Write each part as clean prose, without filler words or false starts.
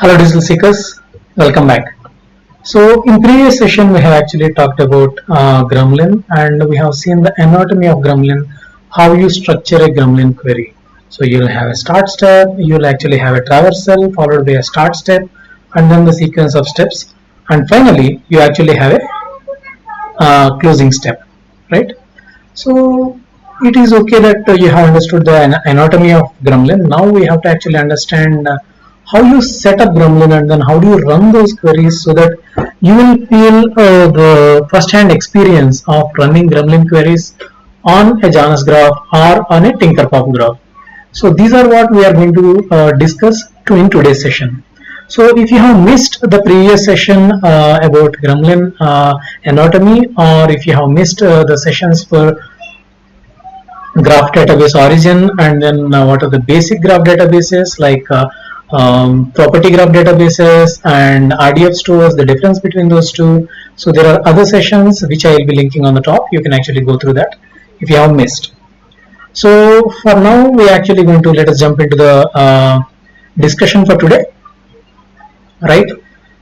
Hello digital seekers, welcome back. So in previous session we have actually talked about Gremlin, and we have seen the anatomy of Gremlin, how you structure a Gremlin query. So you'll have a start step, you'll actually have a traversal followed by a start step and then the sequence of steps, and finally you actually have a closing step, right? So it is okay that you have understood the anatomy of Gremlin. Now we have to actually understand how you set up Gremlin and then how do you run those queries so that you will feel the first-hand experience of running Gremlin queries on a Janus graph or on a Tinkerpop graph. So these are what we are going to discuss in today's session. So if you have missed the previous session about Gremlin anatomy, or if you have missed the sessions for graph database origin and then what are the basic graph databases like property graph databases and RDF stores, the difference between those two. So there are other sessions which I will be linking on the top. You can actually go through that if you have missed. So for now we are actually going to let us jump into the discussion for today, right?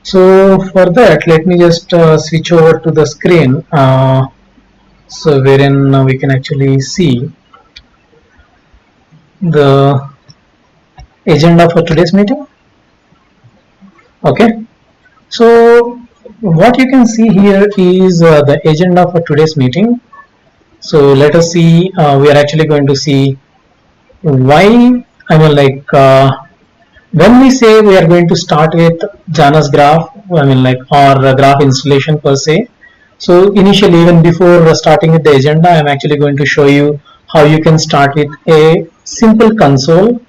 So for that, let me just switch over to the screen so wherein we can actually see the agenda for today's meeting. Okay, so what you can see here is the agenda for today's meeting. So let us see, we are actually going to see why, when we say we are going to start with Janus graph, or graph installation per se. So initially, even before starting with the agenda, I am actually going to show you how you can start with a simple console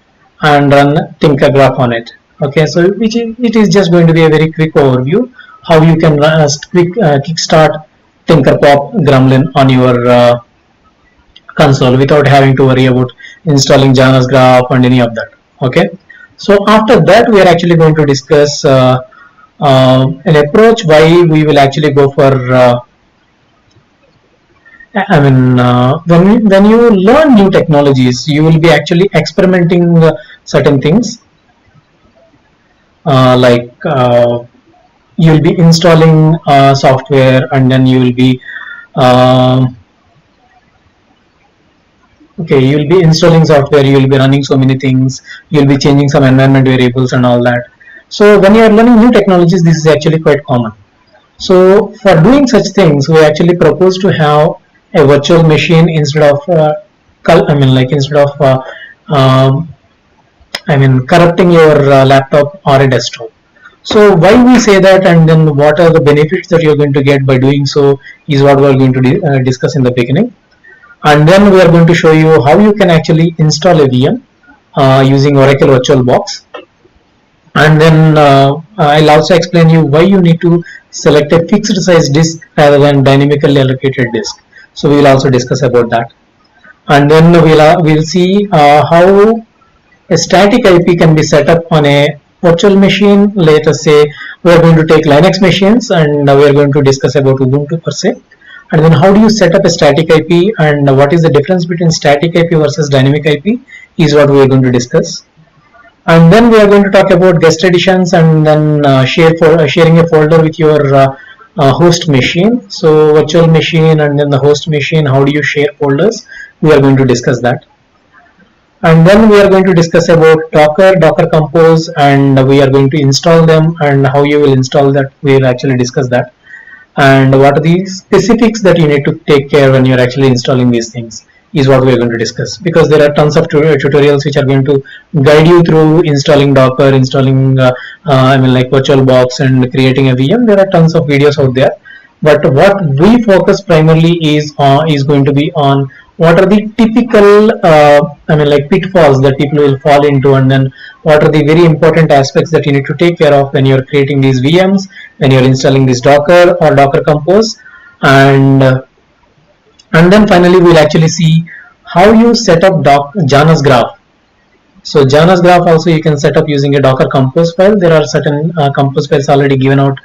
and run Tinker graph on it. Okay, so it is just going to be a very quick overview how you can run kickstart Tinkerpop Gremlin on your console without having to worry about installing Janus graph and any of that. Okay, so after that we are actually going to discuss an approach why we will actually go for when you learn new technologies, you will be actually experimenting certain things you will be installing software, and then you will be you will be installing software, you will be running so many things, you will be changing some environment variables and all that. So when you are learning new technologies, this is actually quite common. So for doing such things, we actually propose to have a virtual machine instead of corrupting your laptop or a desktop. So why we say that, and then what are the benefits that you're going to get by doing so, is what we're going to discuss in the beginning. And then we are going to show you how you can actually install a VM using Oracle VirtualBox. And then I'll also explain you why you need to select a fixed size disk rather than dynamically allocated disk. So we will also discuss about that. And then we'll see how a static IP can be set up on a virtual machine. Let us say we are going to take Linux machines, and we are going to discuss about Ubuntu per se. And then how do you set up a static IP, and what is the difference between static IP versus dynamic IP is what we are going to discuss. And then we are going to talk about guest editions, and then sharing a folder with your host machine. So virtual machine and then the host machine, how do you share folders? We are going to discuss that. And then we are going to discuss about docker-compose, and we are going to install them, and how you will install that. We will actually discuss that. And what are the specifics that you need to take care when you're actually installing these things is what we're going to discuss, because there are tons of tutorials which are going to guide you through installing Docker, installing VirtualBox and creating a VM. There are tons of videos out there, but what we focus primarily is going to be on what are the typical pitfalls that people will fall into, and then what are the very important aspects that you need to take care of when you're creating these VMs, when you're installing this Docker or Docker Compose. And then finally we'll actually see how you set up Janus graph. So Janus graph also you can set up using a Docker Compose file. There are certain Compose files already given out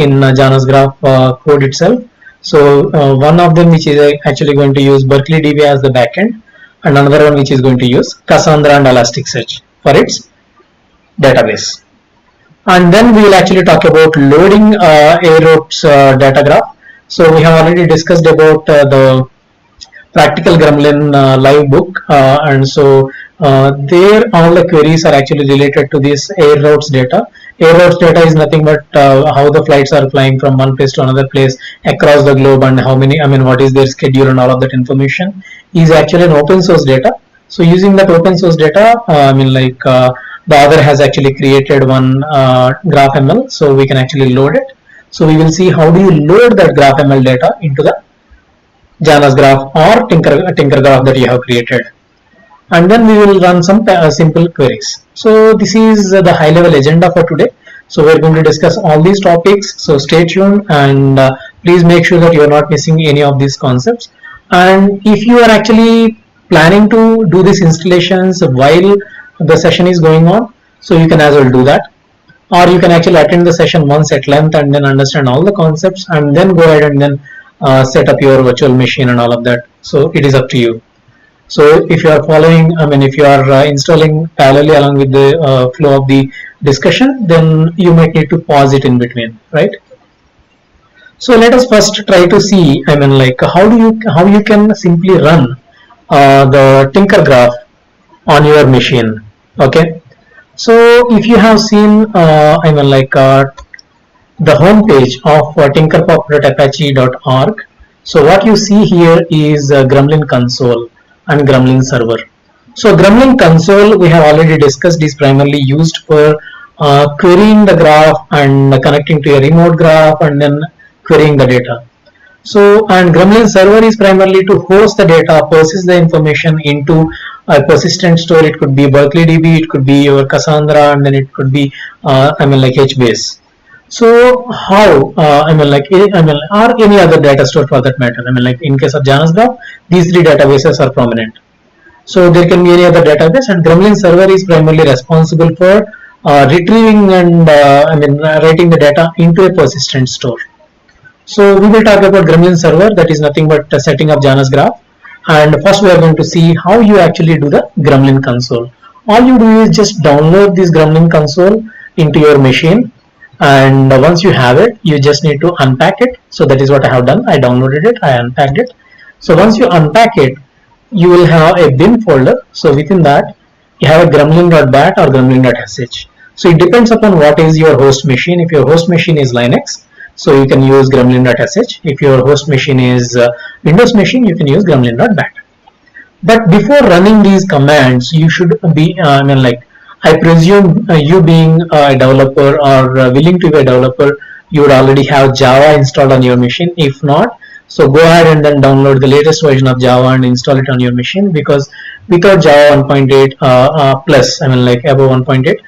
in Janus graph code itself. So one of them which is actually going to use Berkeley DB as the backend, and another one which is going to use Cassandra and Elastic Search for its database. And then we will actually talk about loading A-routes data graph. So we have already discussed about the practical Gremlin live book, and so there all the queries are actually related to this air routes data. Air routes data is nothing but how the flights are flying from one place to another place across the globe, and how many, I mean, what is their schedule, and all of that information is actually an open source data. So using that open source data, the other has actually created one GraphML, so we can actually load it. So we will see how do you load that GraphML data into the Janus graph or Tinker graph that you have created, and then we will run some simple queries. So this is the high level agenda for today. So we're going to discuss all these topics, so stay tuned, and please make sure that you are not missing any of these concepts. And if you are actually planning to do these installations while the session is going on, so you can as well do that, or you can actually attend the session once at length and then understand all the concepts, and then go ahead and then set up your virtual machine and all of that. So it is up to you. So if you are following, I mean, if you are installing parallelly along with the flow of the discussion, then you might need to pause it in between, right? So let us first try to see, I mean, like how you can simply run the Tinker graph on your machine. Okay, so if you have seen, the home page of tinkerpop.apache.org, so what you see here is Gremlin Console and Gremlin Server. So Gremlin Console, we have already discussed, is primarily used for querying the graph and connecting to a remote graph and then querying the data. So, and Gremlin Server is primarily to host the data, persist the information into a persistent store. It could be Berkeley DB, it could be your Cassandra, and then it could be HBase. So how or any other data store for that matter. I mean, like in case of Janus graph, these three databases are prominent. So there can be any other database, and Gremlin Server is primarily responsible for retrieving and writing the data into a persistent store. So we will talk about Gremlin Server, that is nothing but setting up Janus graph. And first we are going to see how you actually do the Gremlin Console. All you do is just download this Gremlin Console into your machine, and once you have it, you just need to unpack it. So that is what I have done. I downloaded it, I unpacked it. So once you unpack it, you will have a bin folder. So within that you have a gremlin.bat or gremlin.sh. So it depends upon what is your host machine. If your host machine is Linux, so you can use gremlin.sh. If your host machine is Windows machine, you can use gremlin.bat. But before running these commands, you should be I presume you being a developer or willing to be a developer, you would already have Java installed on your machine. If not, so go ahead and then download the latest version of Java and install it on your machine, because without Java 1.8 plus, above 1.8,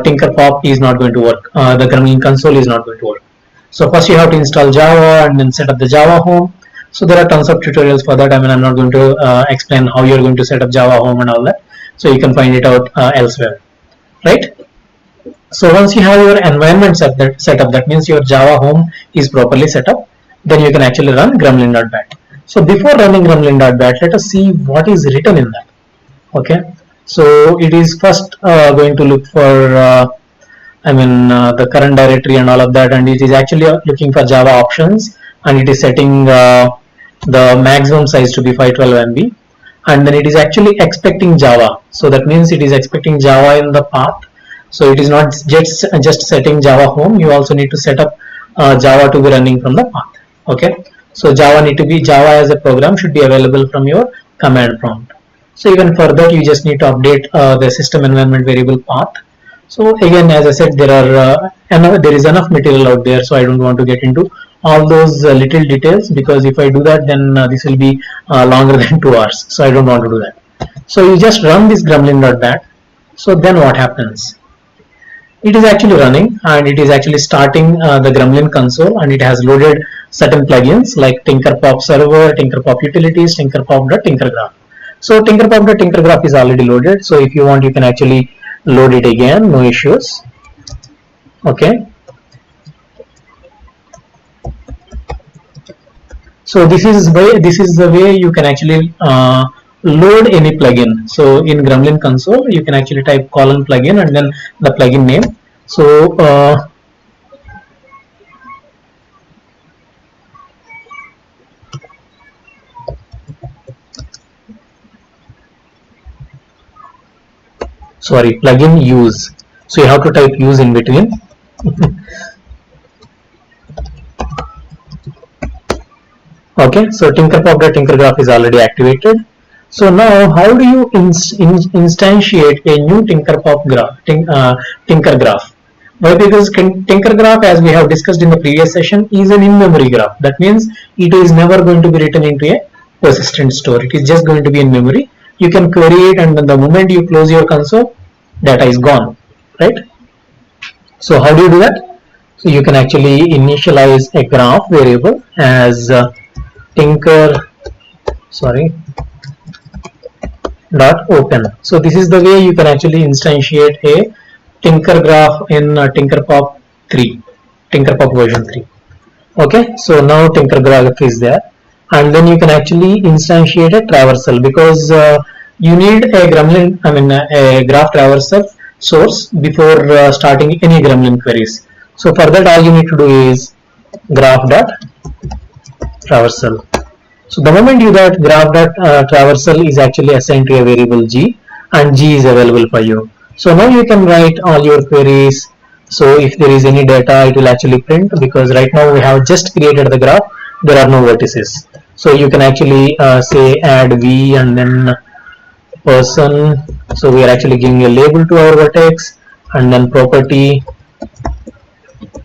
Tinkerpop is not going to work. The Gremlin Console is not going to work. So first you have to install Java and then set up the Java home. So there are tons of tutorials for that. I'm not going to explain how you're going to set up Java home and all that. So you can find it out elsewhere, right? So once you have your environment set up, that means your Java home is properly set up, then you can actually run gremlin.bat. So before running gremlin.bat, let us see what is written in that. Okay, so it is first going to look for the current directory and all of that, and it is actually looking for Java options, and it is setting the maximum size to be 512 MB, and then it is actually expecting Java. So that means it is expecting Java in the path. So it is not just setting Java home, you also need to set up Java to be running from the path. Okay, so Java as a program should be available from your command prompt. So even further, you just need to update the system environment variable path. So again, as I said, there is enough material out there, so I don't want to get into all those little details, because if I do that, then this will be longer than 2 hours. So I don't want to do that. So you just run this gremlin.bat. So then what happens? It is actually running, and it is actually starting the Gremlin Console, and it has loaded certain plugins like Tinkerpop Server, Tinkerpop Utilities, Tinkerpop.tinkergraph. So Tinkerpop.tinkergraph is already loaded. So if you want, you can actually load it again, no issues. Okay, so this is the way you can actually load any plugin. So in Gremlin Console, you can actually type :plugin and then the plugin name. So sorry, plugin use, so you have to type use in between. Okay, so tinkerpop.tinkergraph is already activated. So now how do you instantiate a new tinker graph? Why? Because tinker graph, as we have discussed in the previous session, is an in-memory graph. That means it is never going to be written into a persistent store. It is just going to be in memory. You can query it, and the moment you close your console, data is gone, right? So how do you do that? So you can actually initialize a graph variable as dot open. So this is the way you can actually instantiate a tinker graph in tinkerpop version 3. Okay, so now tinker graph is there, and then you can actually instantiate a traversal, because you need a a graph traversal source before starting any Gremlin queries. So for that, all you need to do is graph.traversal. So the moment you that graph.traversal is actually assigned to a variable g, and g is available for you. So now you can write all your queries. So if there is any data, it will actually print, because right now we have just created the graph, there are no vertices. So you can actually say add v and then person. So we are actually giving a label to our vertex, and then property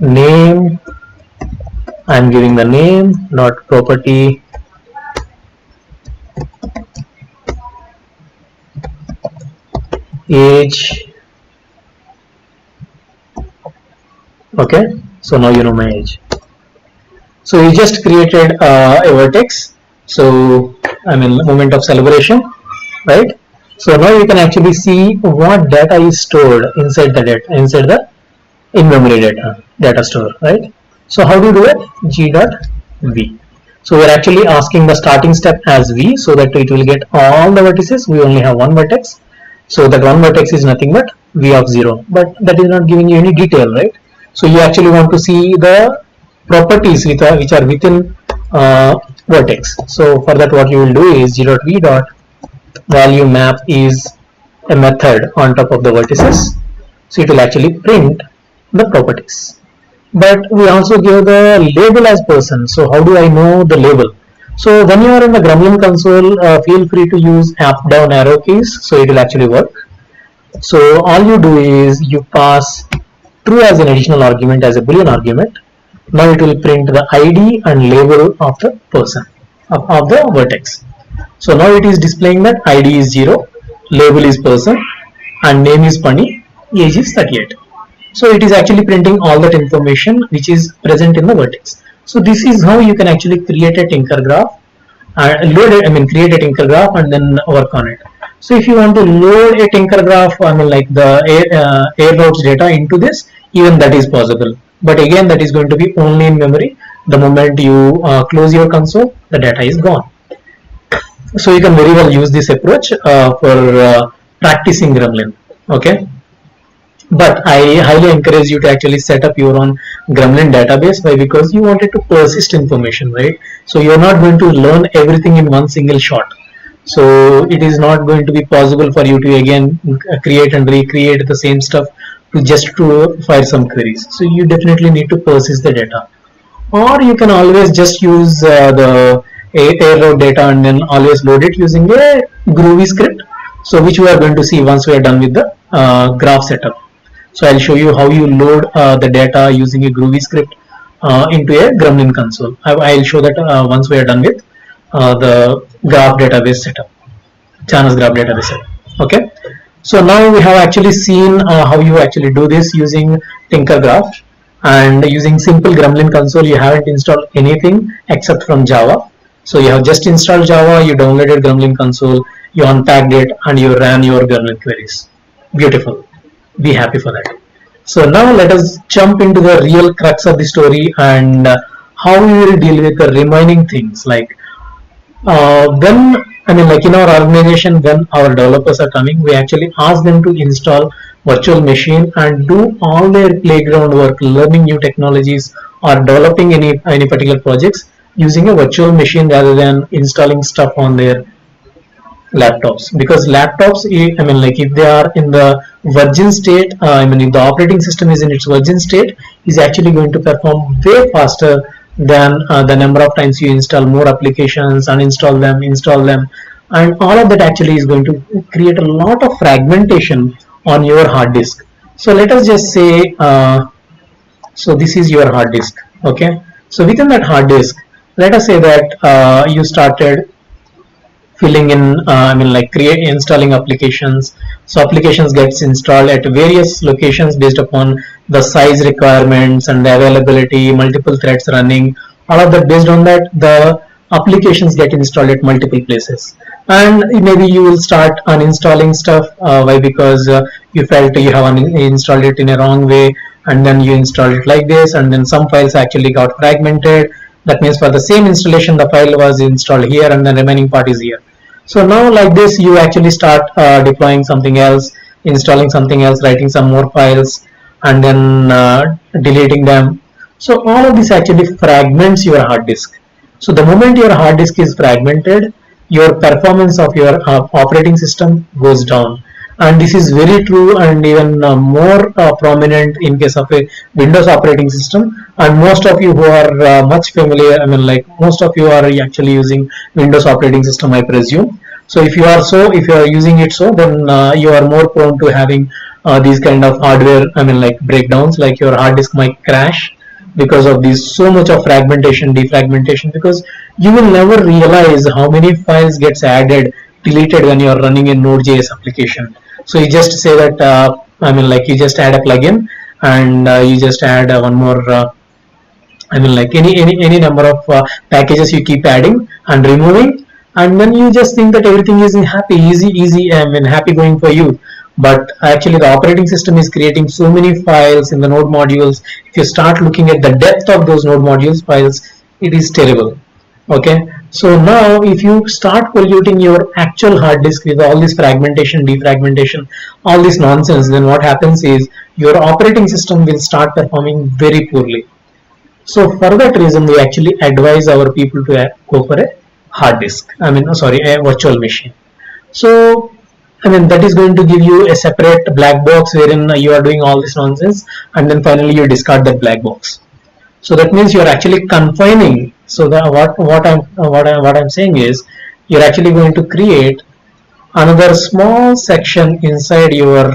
name, I am giving the name, not property age. Okay, so now you know my age. So you just created a vertex. So moment of celebration, right? So now you can actually see what data is stored inside the in-memory data store, right? So how do you do it? G.v. So we're actually asking the starting step as v, so that it will get all the vertices. We only have one vertex, so that one vertex is nothing but v of 0, but that is not giving you any detail, right? So you actually want to see the properties which are within vertex. So for that, what you will do is g.v.value map is a method on top of the vertices, so it will actually print the properties. But we also give the label as person. So how do I know the label? So when you are in the Gremlin console, feel free to use up down arrow keys, so it will actually work. So all you do is you pass true as an additional argument, as a boolean argument. Now it will print the ID and label of the person of the vertex. So now it is displaying that ID is 0, label is person, and name is Pani, age is 38. So it is actually printing all that information which is present in the vertex. So this is how you can actually create a tinker graph, create a tinker graph and then work on it. So if you want to load a tinker graph, like the air routes data into this, even that is possible. But again, that is going to be only in memory. The moment you close your console, the data is gone. So you can very well use this approach for practicing Gremlin. Okay. But I highly encourage you to actually set up your own Gremlin database. Why? Because you wanted to persist information, right? So you're not going to learn everything in one single shot. So it is not going to be possible for you to again create and recreate the same stuff to fire some queries. So you definitely need to persist the data. Or you can always just use the air route data and then always load it using a Groovy script. So which we are going to see once we are done with the graph setup. So I'll show you how you load the data using a Groovy script into a Gremlin console. I'll show that once we are done with the graph database setup, Janus graph database setup. Okay. So now we have actually seen how you actually do this using tinker graph, and using simple Gremlin console. You haven't installed anything except from Java. So you have just installed Java, you downloaded Gremlin console, you unpacked it, and you ran your Gremlin queries. Beautiful. Be happy for that. So now let us jump into the real crux of the story and how we will deal with the remaining things, like like in our organization, when our developers are coming, we actually ask them to install virtual machine and do all their playground work, learning new technologies or developing any particular projects using a virtual machine rather than installing stuff on their laptops. Because laptops, I mean, like if they are in the virgin state, I mean, if the operating system is in its virgin state, is actually going to perform way faster than the number of times you install more applications, uninstall them, install them, and all of that actually is going to create a lot of fragmentation on your hard disk. So let us just say, so this is your hard disk. Okay, so within that hard disk, let us say that you started filling in, I mean, like installing applications. So applications gets installed at various locations based upon the size requirements and the availability, multiple threads running, all of that. Based on that, the applications get installed at multiple places, and maybe you will start uninstalling stuff. Why? Because you felt you have installed it in a wrong way, and then you installed it like this, and then some files actually got fragmented. That means for the same installation, the file was installed here and the remaining part is here. So now like this, you actually start deploying something else, installing something else, writing some more files, and then deleting them. So all of this actually fragments your hard disk. So the moment your hard disk is fragmented, your performance of your operating system goes down. And this is very true and even more prominent in case of a Windows operating system. And most of you who are much familiar, I mean, like most of you are actually using Windows operating system, I presume. So if you are using it, so then you are more prone to having these kind of hardware, I mean, like breakdowns, like your hard disk might crash because of this so much of fragmentation, defragmentation, because you will never realize how many files gets added, deleted when you are running a Node.js application. So you just say that, I mean, like you just add a plugin and you just add one more, I mean, like any number of packages you keep adding and removing, and then you just think that everything is easy, I mean, happy going for you. But actually the operating system is creating so many files in the node modules. If you start looking at the depth of those node modules files, it is terrible. Okay, so now if you start polluting your actual hard disk with all this fragmentation, defragmentation, all this nonsense, then what happens is your operating system will start performing very poorly. So for that reason, we actually advise our people to go for a hard disk, I mean, sorry, a virtual machine. So I mean, that is going to give you a separate black box wherein you are doing all this nonsense, and then finally you discard that black box. So that means you are actually confining. So the, what I'm saying is, you're actually going to create another small section inside your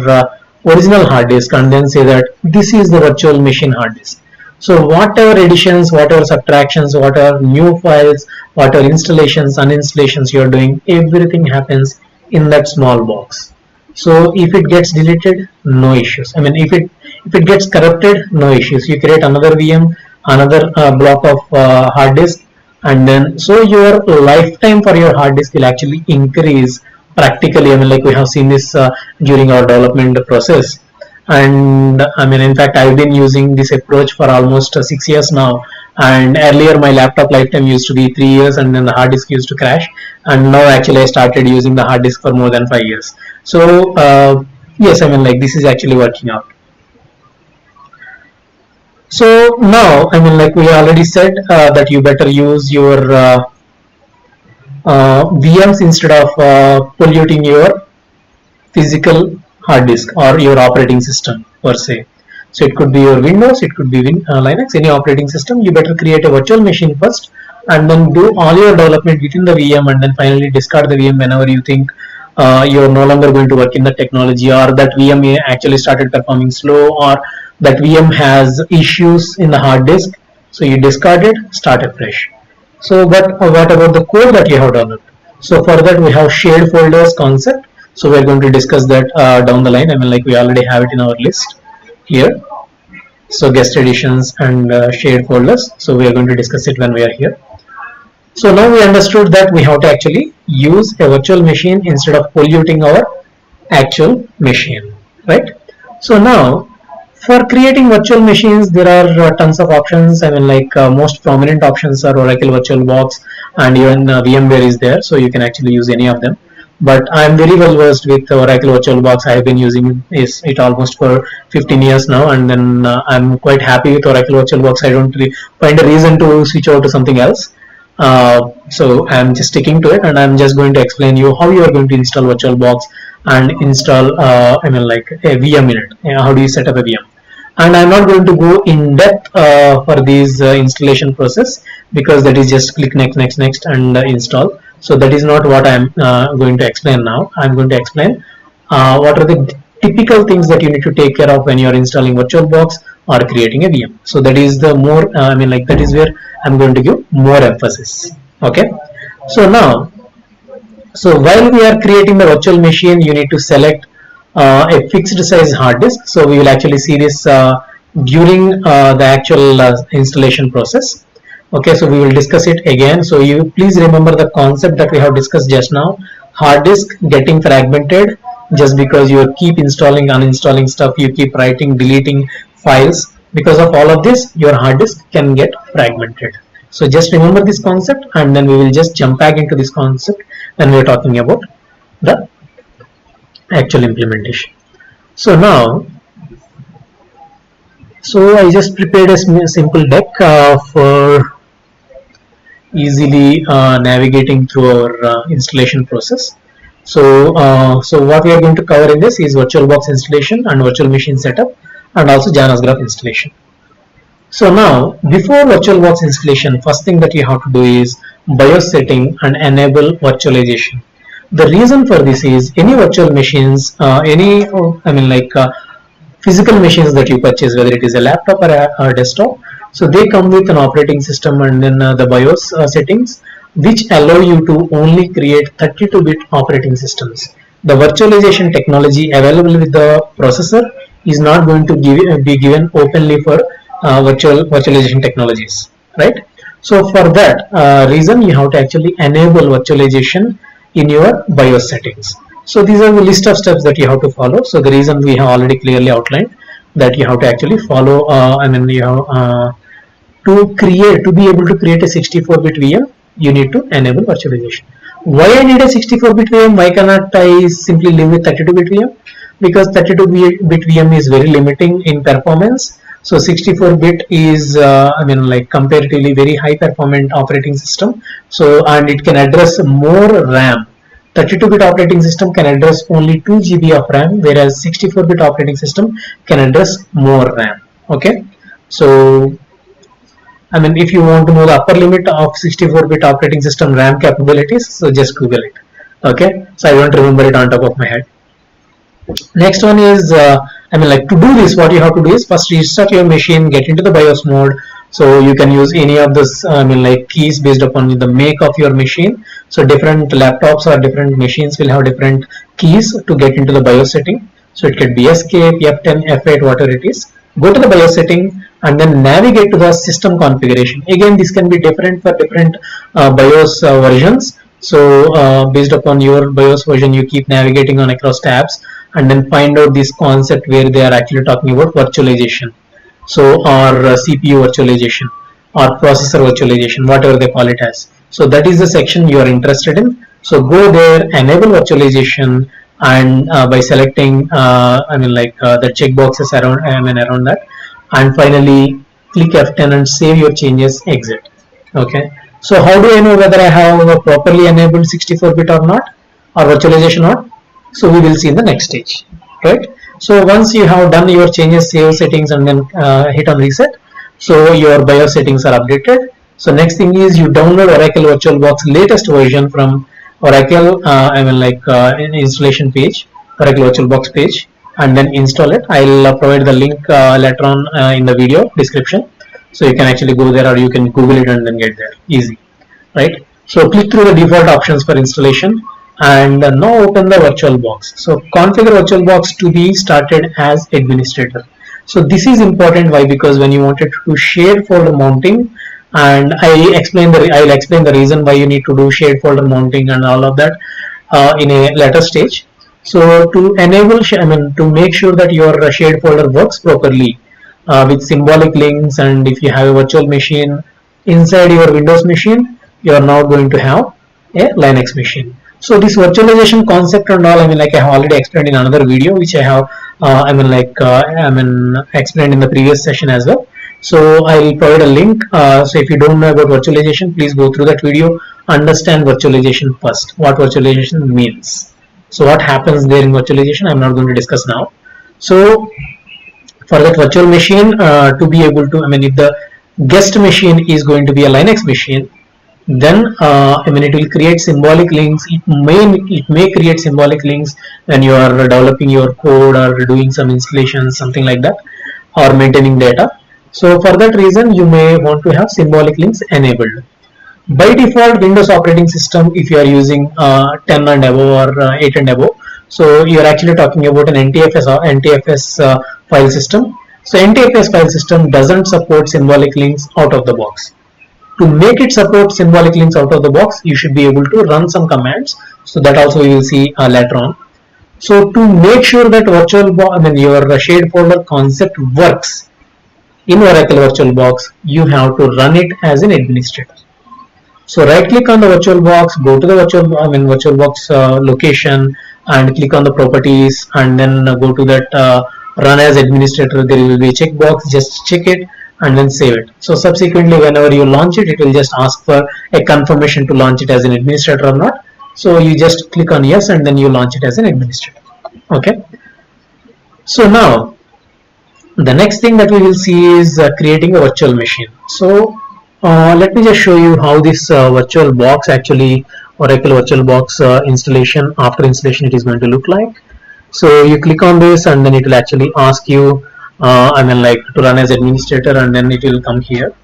original hard disk, and then say that this is the virtual machine hard disk. So whatever additions, whatever subtractions, whatever new files, whatever installations, uninstallations you are doing, everything happens in that small box. So if it gets deleted, no issues. I mean, if it gets corrupted, no issues. You create another VM, another block of hard disk, and then so your lifetime for your hard disk will actually increase practically. I mean, like we have seen this during our development process. And I mean, in fact, I've been using this approach for almost 6 years now. And earlier my laptop lifetime used to be 3 years, and then the hard disk used to crash. And now actually I started using the hard disk for more than 5 years. So yes, I mean, like this is actually working out. So now, I mean, like we already said that you better use your VMs instead of polluting your physical hard disk or your operating system per se. So it could be your Windows, it could be Linux, any operating system. You better create a virtual machine first, and then do all your development within the VM, and then finally discard the VM whenever you think you're no longer going to work in the technology, or that VM actually started performing slow, or that VM has issues in the hard disk. So you discard it, start afresh. So but what about the code that you have developed? So for that we have shared folders concept. So we're going to discuss that down the line. I mean, like we already have it in our list here. So guest editions and shared folders. So we are going to discuss it when we are here. So now we understood that we have to actually use a virtual machine instead of polluting our actual machine, right? So now for creating virtual machines, there are tons of options. I mean, like most prominent options are Oracle VirtualBox, and even VMware is there. So you can actually use any of them. but I'm very well versed with Oracle VirtualBox. I have been using it almost for 15 years now, and then I'm quite happy with Oracle VirtualBox. I don't really find a reason to switch over to something else. So I'm just sticking to it, and I'm just going to explain you how you are going to install VirtualBox and install like a VM in it. How do you set up a VM? And I'm not going to go in depth for this installation process, because that is just click next and install. So that is not what I'm going to explain now. I'm going to explain what are the typical things that you need to take care of when you are installing VirtualBox or creating a VM. So that is the more that is where I'm going to give more emphasis. Okay. So now, so while we are creating the virtual machine, you need to select a fixed size hard disk. So we will actually see this during the actual installation process. Okay, so we will discuss it again. So you please remember the concept that we have discussed just now. Hard disk getting fragmented just because you keep installing, uninstalling stuff, you keep writing, deleting files. Because of all of this, your hard disk can get fragmented. So just remember this concept, and then we will just jump back into this concept when we are talking about the actual implementation. So now, so I just prepared a simple deck for easily navigating through our installation process. So so what we are going to cover in this is VirtualBox installation and virtual machine setup, and also Janus graph installation. So now, before VirtualBox installation, first thing that you have to do is BIOS setting and enable virtualization. The reason for this is any virtual machines, physical machines that you purchase, whether it is a laptop or a desktop, so they come with an operating system and then the BIOS settings, which allow you to only create 32-bit operating systems. The virtualization technology available with the processor is not going to be given openly for virtualization technologies, right? So for that reason, you have to actually enable virtualization in your BIOS settings. So these are the list of steps that you have to follow. So the reason we have already clearly outlined that you have to actually follow, to be able to create a 64-bit VM, you need to enable virtualization. Why I need a 64-bit VM? Why cannot I simply live with 32-bit VM? Because 32-bit VM is very limiting in performance. So 64-bit is comparatively very high performant operating system. So, and it can address more RAM. 32-bit operating system can address only 2 GB of RAM, whereas 64-bit operating system can address more RAM. Okay, so if you want to know the upper limit of 64-bit operating system RAM capabilities, so just Google it. Okay, so I don't remember it on top of my head. Next one is to do this, what you have to do is first restart your machine, get into the BIOS mode. So you can use any of this keys based upon the make of your machine. So different laptops or different machines will have different keys to get into the BIOS setting. So it could be escape, F10, F8, whatever it is. Go to the BIOS setting and then navigate to the system configuration. Again, this can be different for different BIOS versions. So based upon your BIOS version, you keep navigating on across tabs and then find out this concept where they are actually talking about virtualization. So or CPU virtualization or processor virtualization, whatever they call it as. So that is the section you are interested in. So go there, enable virtualization, and by selecting the checkboxes around that, and finally click F10 and save your changes, exit. Okay, so how do I know whether I have properly enabled 64-bit or not, or virtualization or not? So we will see in the next stage, right? So once you have done your changes, save settings, and then hit on reset, so your BIOS settings are updated. So next thing is you download Oracle VirtualBox latest version from Oracle installation page, Oracle VirtualBox page, and then install it. I'll provide the link later on in the video description, so you can actually go there or you can Google it and then get there, easy, right? So click through the default options for installation. And now open the VirtualBox. So configure VirtualBox to be started as administrator. So this is important. Why? Because when you wanted to do shared folder mounting, and I'll explain the reason why you need to do shared folder mounting and all of that in a later stage. So to enable, to make sure that your shared folder works properly with symbolic links, and if you have a virtual machine inside your Windows machine, you are now going to have a Linux machine. So this virtualization concept and all, I mean, like I have already explained in another video, which I have, explained in the previous session as well. So I will provide a link. So if you don't know about virtualization, please go through that video, understand virtualization first, what virtualization means. So what happens there in virtualization, I'm not going to discuss now. So for that virtual machine to be able to, I mean, if the guest machine is going to be a Linux machine, then it will create symbolic links. It may create symbolic links when you are developing your code or doing some installations, something like that, or maintaining data. So for that reason, you may want to have symbolic links enabled. By default, Windows operating system, if you are using 10 and above or 8 and above, so you are actually talking about an NTFS file system. So NTFS file system doesn't support symbolic links out of the box. To make it support symbolic links out of the box, you should be able to run some commands. So that also we will see later on. So to make sure that your shared folder concept works in Oracle VirtualBox, you have to run it as an administrator. So right click on the VirtualBox, go to the VirtualBox location and click on the properties, and then go to that run as administrator. There will be a checkbox, just check it and then save it. So subsequently, whenever you launch it, it will just ask for a confirmation to launch it as an administrator or not. So you just click on yes and then you launch it as an administrator. Okay. So now the next thing that we will see is creating a virtual machine. So let me just show you how this VirtualBox, actually Oracle VirtualBox installation, after installation it is going to look like. So you click on this and then it will actually ask you to run as administrator, and then it will come here,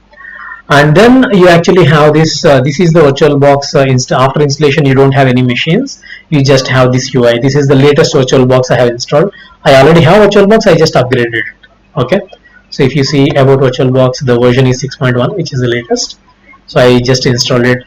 and then you actually have this this is the VirtualBox. After installation you don't have any machines, you just have this UI. This is the latest VirtualBox I have installed. I already have VirtualBox, I just upgraded it. Okay, so if you see about VirtualBox, the version is 6.1, which is the latest. So I just installed it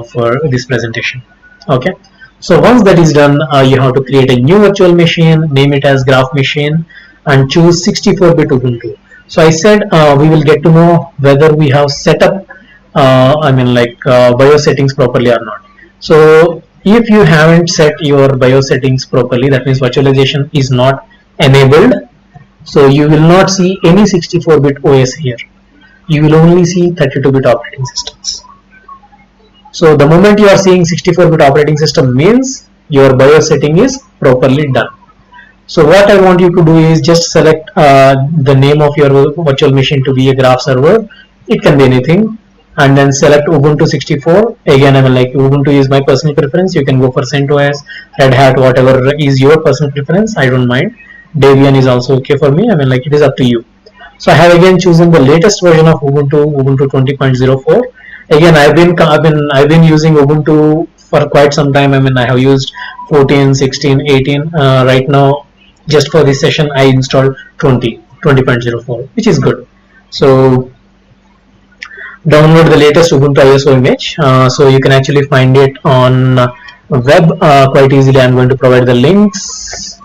for this presentation. Okay, so once that is done, you have to create a new virtual machine, name it as graph machine, and choose 64-bit Ubuntu. So I said we will get to know whether we have set up BIOS settings properly or not. So if you haven't set your BIOS settings properly, that means virtualization is not enabled. So you will not see any 64-bit OS here. You will only see 32-bit operating systems. So the moment you are seeing 64-bit operating system means your BIOS setting is properly done. So what I want you to do is just select the name of your virtual machine to be a graph server. It can be anything, and then select Ubuntu 64. Again, Ubuntu is my personal preference. You can go for CentOS, Red Hat, whatever is your personal preference. I don't mind. Debian is also okay for me. It is up to you. So I have again chosen the latest version of Ubuntu 20.04. Again, I've been using Ubuntu for quite some time. I have used 14, 16, 18. Right now, just for this session, I installed 20.04, which is good. So download the latest Ubuntu ISO image. So you can actually find it on web quite easily. I'm going to provide the links.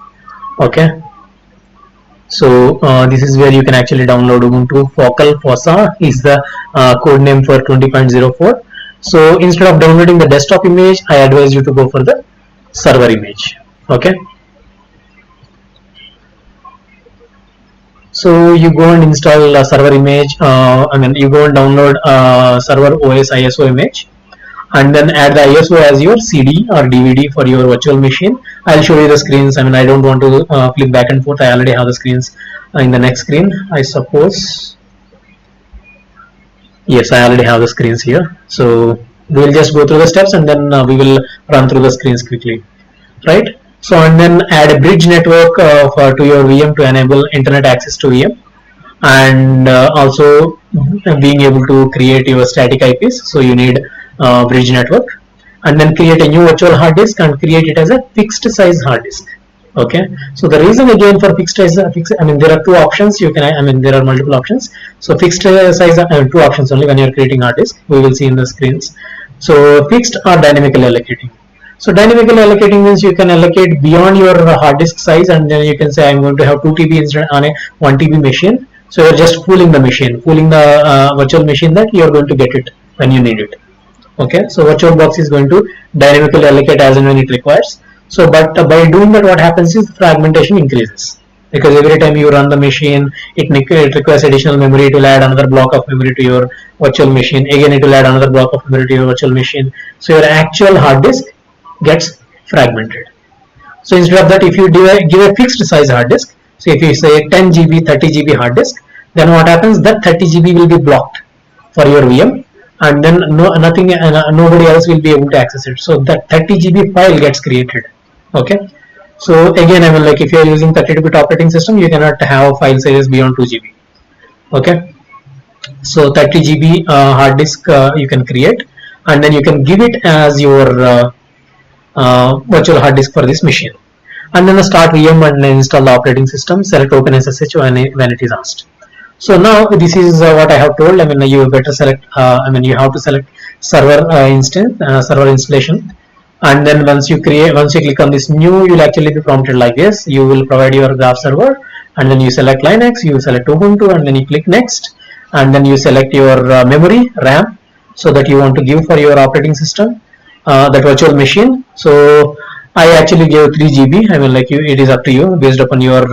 Okay. So this is where you can actually download Ubuntu. Fossa is the code name for 20.04. So instead of downloading the desktop image, I advise you to go for the server image. Okay. So you go and install a server image. You go and download server OS ISO image, and then add the ISO as your CD or DVD for your virtual machine. I'll show you the screens. I don't want to flip back and forth. I already have the screens in the next screen, I suppose. Yes, I already have the screens here. So we'll just go through the steps and then we will run through the screens quickly, right? So and then add a bridge network to your VM to enable internet access to VM, and also being able to create your static IPs. So you need bridge network, and then create a new virtual hard disk and create it as a fixed size hard disk. Okay, so the reason again for fixed size, there are two options. You can, there are multiple options. So fixed size, two options only when you are creating hard disk. We will see in the screens. So fixed or dynamically allocating. So dynamically allocating means you can allocate beyond your hard disk size, and then you can say I'm going to have 2 TB instead on a 1 TB machine. So you're just fooling the machine, fooling the virtual machine that you're going to get it when you need it. Okay, so VirtualBox is going to dynamically allocate as and when it requires. So, but by doing that, what happens is fragmentation increases, because every time you run the machine, it requires additional memory. It will add another block of memory to your virtual machine. Again, it will add another block of memory to your virtual machine. So your actual hard disk gets fragmented. So instead of that, if you give a fixed size hard disk, so if you say 10 GB, 30 GB hard disk, then what happens, that 30 GB will be blocked for your VM, and then nobody else will be able to access it. So that 30 GB file gets created. Okay. So again, I mean, like if you are using 32-bit operating system, you cannot have file sizes beyond 2 GB. Okay. So 30 GB hard disk you can create, and then you can give it as your virtual hard disk for this machine, and then start VM and install the operating system. Select OpenSSH when it is asked. So now this is what I have told. I mean, you better select. You have to select server instance, server installation, and then once you click on this new, you will actually be prompted like this. You will provide your graph server, and then you select Linux, you select Ubuntu, and then you click next, and then you select your memory RAM, so that you want to give for your operating system. That virtual machine. So I actually gave 3 GB. I mean, like it is up to you based upon your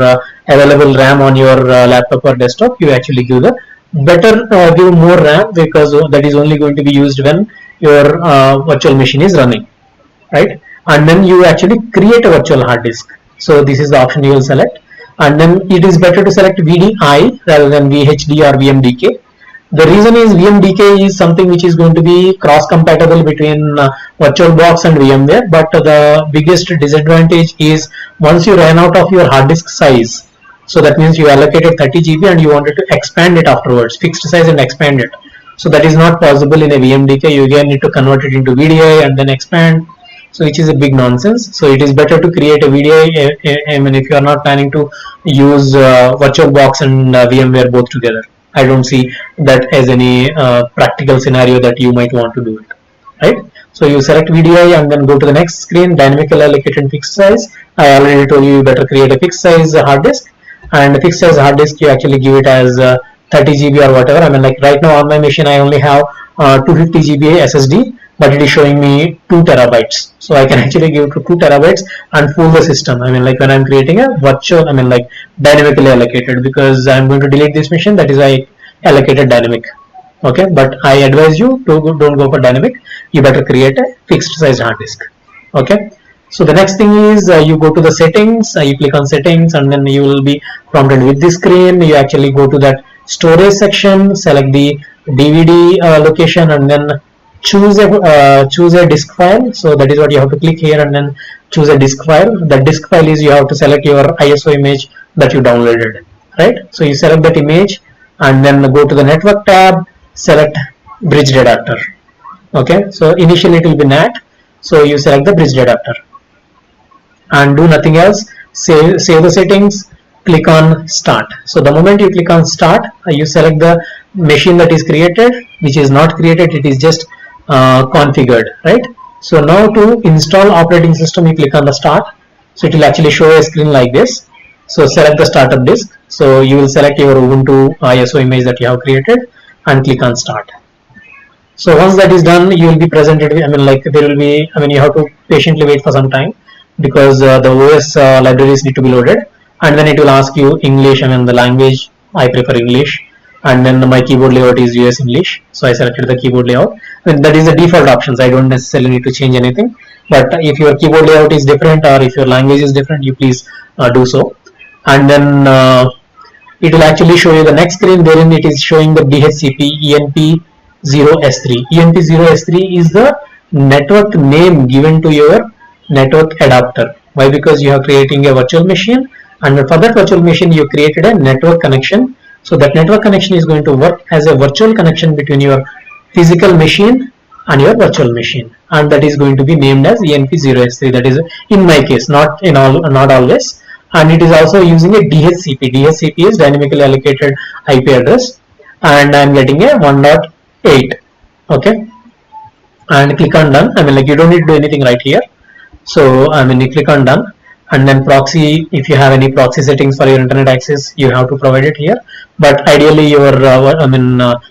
available RAM on your laptop or desktop. You actually give the better give more RAM, because that is only going to be used when your virtual machine is running, right? And then you actually create a virtual hard disk. So this is the option you will select, and then it is better to select VDI rather than VHD or VMDK. The reason is VMDK is something which is going to be cross-compatible between VirtualBox and VMware, but the biggest disadvantage is once you run out of your hard disk size, so that means you allocated 30 GB and you wanted to expand it afterwards, fixed size and expand it. So that is not possible in a VMDK. You again need to convert it into VDI and then expand, so which is a big nonsense. So it is better to create a VDI. I mean, if you are not planning to use VirtualBox and VMware both together, I don't see that as any practical scenario that you might want to do it, right? So you select VDI and then go to the next screen, dynamically allocated fixed size. I already told you better create a fixed size hard disk, and the fixed size hard disk you actually give it as 30 GB or whatever. I mean, like right now on my machine I only have 250 GB SSD, but it is showing me 2 terabytes. So I can actually give it to 2 terabytes and fool the system. I mean, like when I'm creating a virtual, I mean, like dynamically allocated, because I'm going to delete this machine, that is why I allocated dynamic. Okay, but I advise you to don't go for dynamic. You better create a fixed size hard disk. Okay. So the next thing is you go to the settings, you click on settings, and then you will be prompted with this screen. You actually go to that storage section, select the DVD location, and then choose a disk file. So that is what you have to click here, and then choose a disk file. The disk file is, you have to select your ISO image that you downloaded, right? So you select that image and then go to the network tab, select bridge adapter. Okay, so initially it will be NAT, so you select the bridge adapter and do nothing else. Save the settings, click on start. So the moment you click on start, you select the machine that is created, which is not created, it is just configured, right? So now to install operating system, you click on the start. So it will actually show a screen like this. So select the startup disk. So you will select your Ubuntu ISO image that you have created and click on start. So once that is done, you will be presented. I mean, like there will be, I mean, you have to patiently wait for some time, because the OS libraries need to be loaded, and then it will ask you English. I mean, the language, I prefer English, and then my keyboard layout is US English, so I selected the keyboard layout. I mean, that is the default options. I don't necessarily need to change anything, but if your keyboard layout is different or if your language is different, you please do so. And then it will actually show you the next screen, wherein it is showing the DHCP ENP0S3. ENP0S3 is the network name given to your network adapter. Why? Because you are creating a virtual machine, and for that virtual machine you created a network connection. So that network connection is going to work as a virtual connection between your physical machine and your virtual machine, and that is going to be named as ENP0S3. That is in my case, not always. And it is also using a DHCP. DHCP is dynamically allocated IP address, and I am getting a 1.8. Okay, and click on done. I mean, like you don't need to do anything right here. So I mean, you click on done, and then proxy, if you have any proxy settings for your internet access, you have to provide it here. But ideally your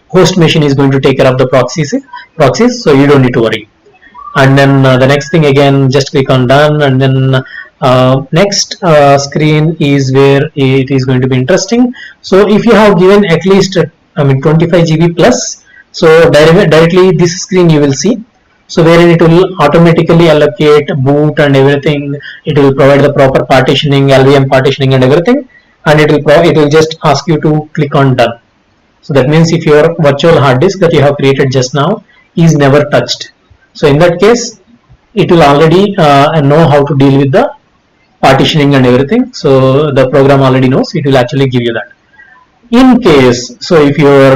host machine is going to take care of the proxies, so you don't need to worry. And then the next thing, again, just click on done, and then next screen is where it is going to be interesting. So if you have given at least 25 GB plus, so directly this screen you will see. So wherein it will automatically allocate boot and everything, it will provide the proper partitioning, LVM partitioning and everything, and it will just ask you to click on done. So that means if your virtual hard disk that you have created just now is never touched, so in that case it will already know how to deal with the partitioning and everything. So the program already knows, it will actually give you that. In case, so if your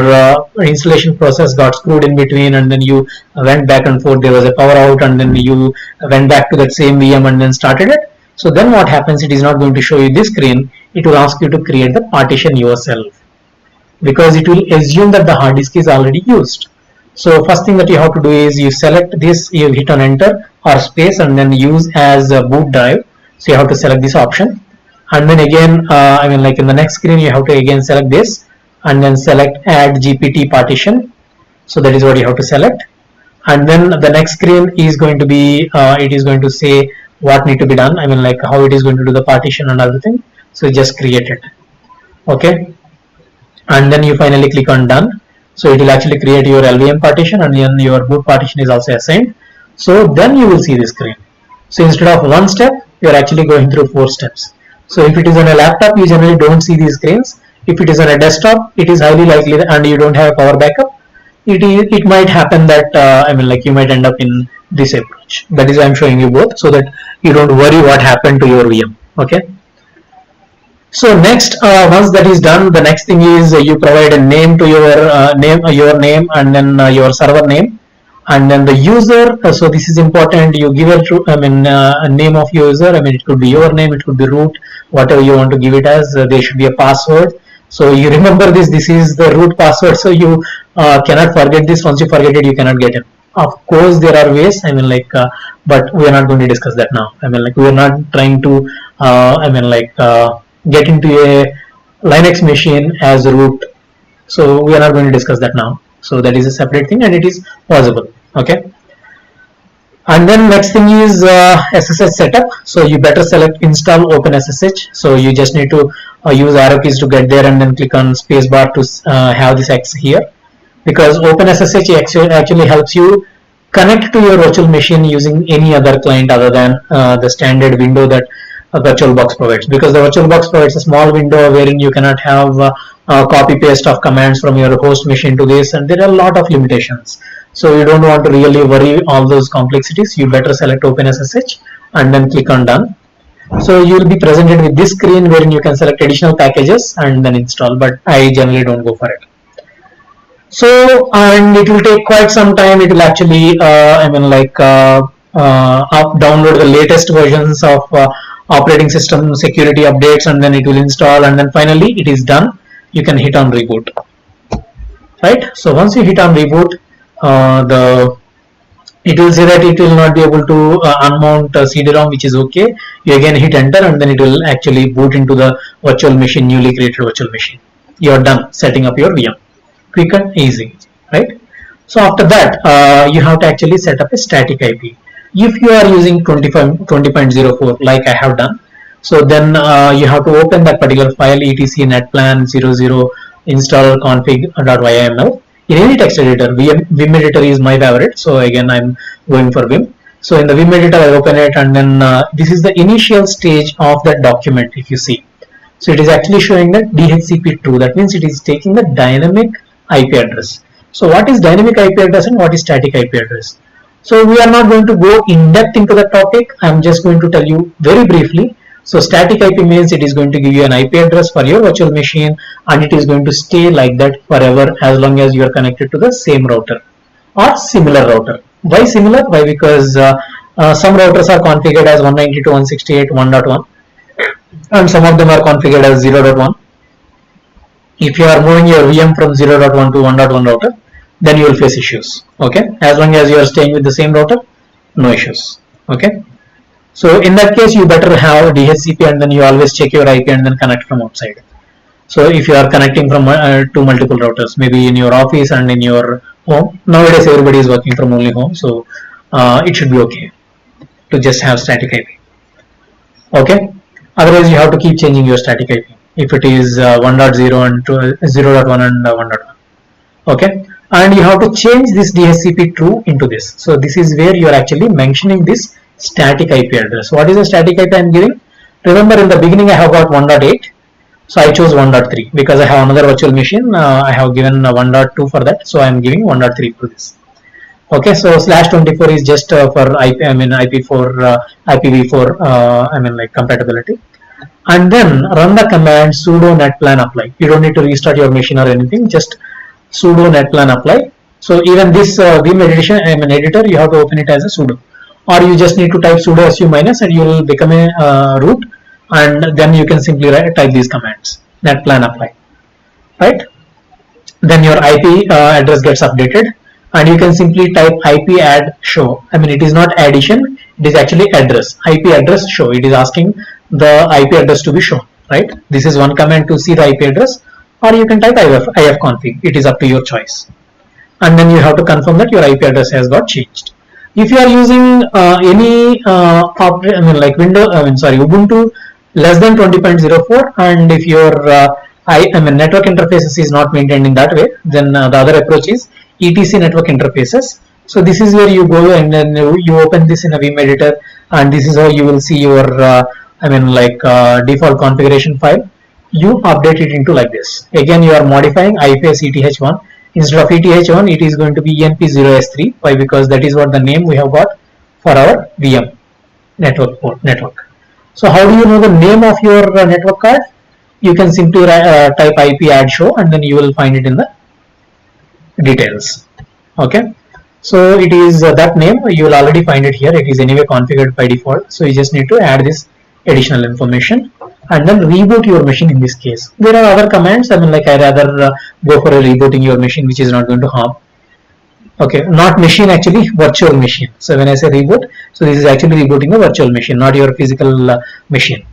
installation process got screwed in between and then you went back and forth, there was a power out and then you went back to that same VM and then started it, so then what happens, it is not going to show you this screen, it will ask you to create the partition yourself, because it will assume that the hard disk is already used. So first thing that you have to do is you select this, you hit on enter or space and then use as a boot drive. So you have to select this option, and then again in the next screen you have to again select this and then select add GPT partition. So that is what you have to select, and then the next screen is going to be it is going to say what need to be done, how it is going to do the partition and everything. So just create it, okay, and then you finally click on done. So it will actually create your LVM partition, and then your boot partition is also assigned. So then you will see this screen. So instead of one step, you are actually going through 4 steps. So if it is on a laptop, you generally don't see these screens. If it is on a desktop, it is highly likely that, and you don't have a power backup, it might happen that you might end up in this approach. That is why I'm showing you both, so that you don't worry what happened to your VM. Okay. So next, once that is done, the next thing is you provide a name to your name, and then your server name, and then the user. So this is important. You give a name of user. It could be your name, it could be root, whatever you want to give it as. There should be a password. So you remember this. This is the root password. So you cannot forget this. Once you forget it, you cannot get it. Of course, there are ways. But we are not going to discuss that now. We are not trying to get into a Linux machine as root. So we are not going to discuss that now. So that is a separate thing, and it is possible. Okay. And then next thing is SSH setup. So you better select install OpenSSH. So you just need to use arrow keys to get there, and then click on spacebar to have this access here, because OpenSSH actually helps you connect to your virtual machine using any other client other than the standard window that VirtualBox provides, because the VirtualBox provides a small window wherein you cannot have copy paste of commands from your host machine to this, and there are a lot of limitations. So you don't want to really worry all those complexities. You better select OpenSSH and then click on done. So you will be presented with this screen wherein you can select additional packages and then install, but I generally don't go for it. So, and it will take quite some time. It will actually download the latest versions of operating system security updates, and then it will install, and then finally it is done. You can hit on reboot, right? So once you hit on reboot, it will say that it will not be able to unmount CD-ROM, which is okay. You again hit enter, and then it will actually boot into the virtual machine, newly created virtual machine. You are done setting up your VM. Quick and easy, right? So after that, you have to actually set up a static IP. If you are using 20.04 like I have done, so then you have to open that particular file, etc netplan 00 installer config.yml in any text editor. Vim editor is my favorite, so again I'm going for Vim. So in the Vim editor I open it, and then this is the initial stage of that document. If you see, so it is actually showing that DHCP true. That means it is taking the dynamic IP address. So what is dynamic IP address and what is static IP address? So we are not going to go in depth into the topic. I'm just going to tell you very briefly. So static IP means it is going to give you an IP address for your virtual machine, and it is going to stay like that forever as long as you are connected to the same router or similar router. Why similar? Why? Because some routers are configured as 192.168.1.1 and some of them are configured as 0.1. If you are moving your VM from 0.1 to 1.1 router, then you will face issues. Okay, as long as you are staying with the same router, no issues. Okay, So in that case, you better have DHCP, and then you always check your IP and then connect from outside. So if you are connecting from to multiple routers, maybe in your office and in your home, nowadays everybody is working from only home, so it should be okay to just have static IP. Okay, otherwise you have to keep changing your static IP if it is 1.0 and 0.1 and 1.1. Okay, and you have to change this DHCP true into this. So this is where you are actually mentioning this static IP address. What is the static IP I am giving? Remember, in the beginning I have got 1.8, so I chose 1.3 because I have another virtual machine. I have given 1.2 for that, so I am giving 1.3 to this. Okay, so /24 is just for IP, IP4, IPv4, compatibility. And then run the command sudo netplan apply. You don't need to restart your machine or anything, just sudo netplan apply. So even this Vim edition, editor, you have to open it as a sudo, or you just need to type sudo su minus and you will become a root, and then you can simply type these commands netplan apply, right? Then your IP address gets updated, and you can simply type IP add show. It is not addition, it is actually address, IP address show. It is asking the IP address to be shown, right? This is one command to see the IP address, or you can type ifconfig. It is up to your choice. And then you have to confirm that your IP address has got changed. If you are using any Ubuntu less than 20.04, and if your network interfaces is not maintained in that way, then the other approach is etc network interfaces. So this is where you go and then you open this in a Vim editor, and this is how you will see your default configuration file. You update it into like this. Again, you are modifying IP as ETH1. Instead of ETH1, it is going to be ENP0S3. Why? Because that is what the name we have got for our VM network. So how do you know the name of your network card? You can simply type IP add show, and then you will find it in the details. Okay, so it is that name. You will already find it here. It is anyway configured by default, so you just need to add this additional information and then reboot your machine. In this case, there are other commands. I rather go for a rebooting your machine, which is not going to harm. Okay, not machine, actually virtual machine. So when I say reboot, so this is actually rebooting a virtual machine, not your physical machine.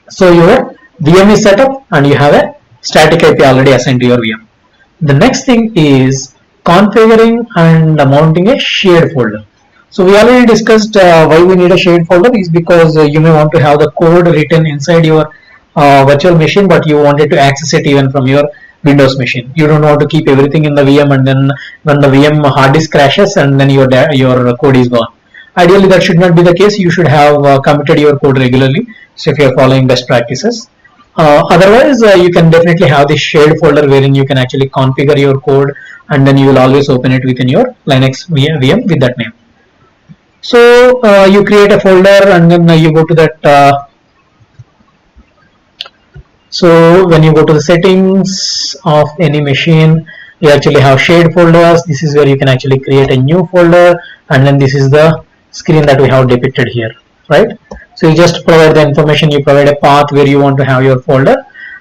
So your VM is set up and you have a static IP already assigned to your VM. The next thing is configuring and mounting a shared folder. So we already discussed why we need a shared folder is because you may want to have the code written inside your virtual machine, but you wanted to access it even from your Windows machine. You don't want to keep everything in the VM, and then when the VM hard disk crashes, and then your code is gone. Ideally, that should not be the case. You should have committed your code regularly, so if you are following best practices. Otherwise, you can definitely have this shared folder wherein you can actually configure your code, and then you will always open it within your Linux VM with that name. So you create a folder, and then you go to that. So when you go to the settings of any machine, you actually have shared folders. This is where you can actually create a new folder, and then this is the screen that we have depicted here, right? So you just provide the information, you provide a path where you want to have your folder,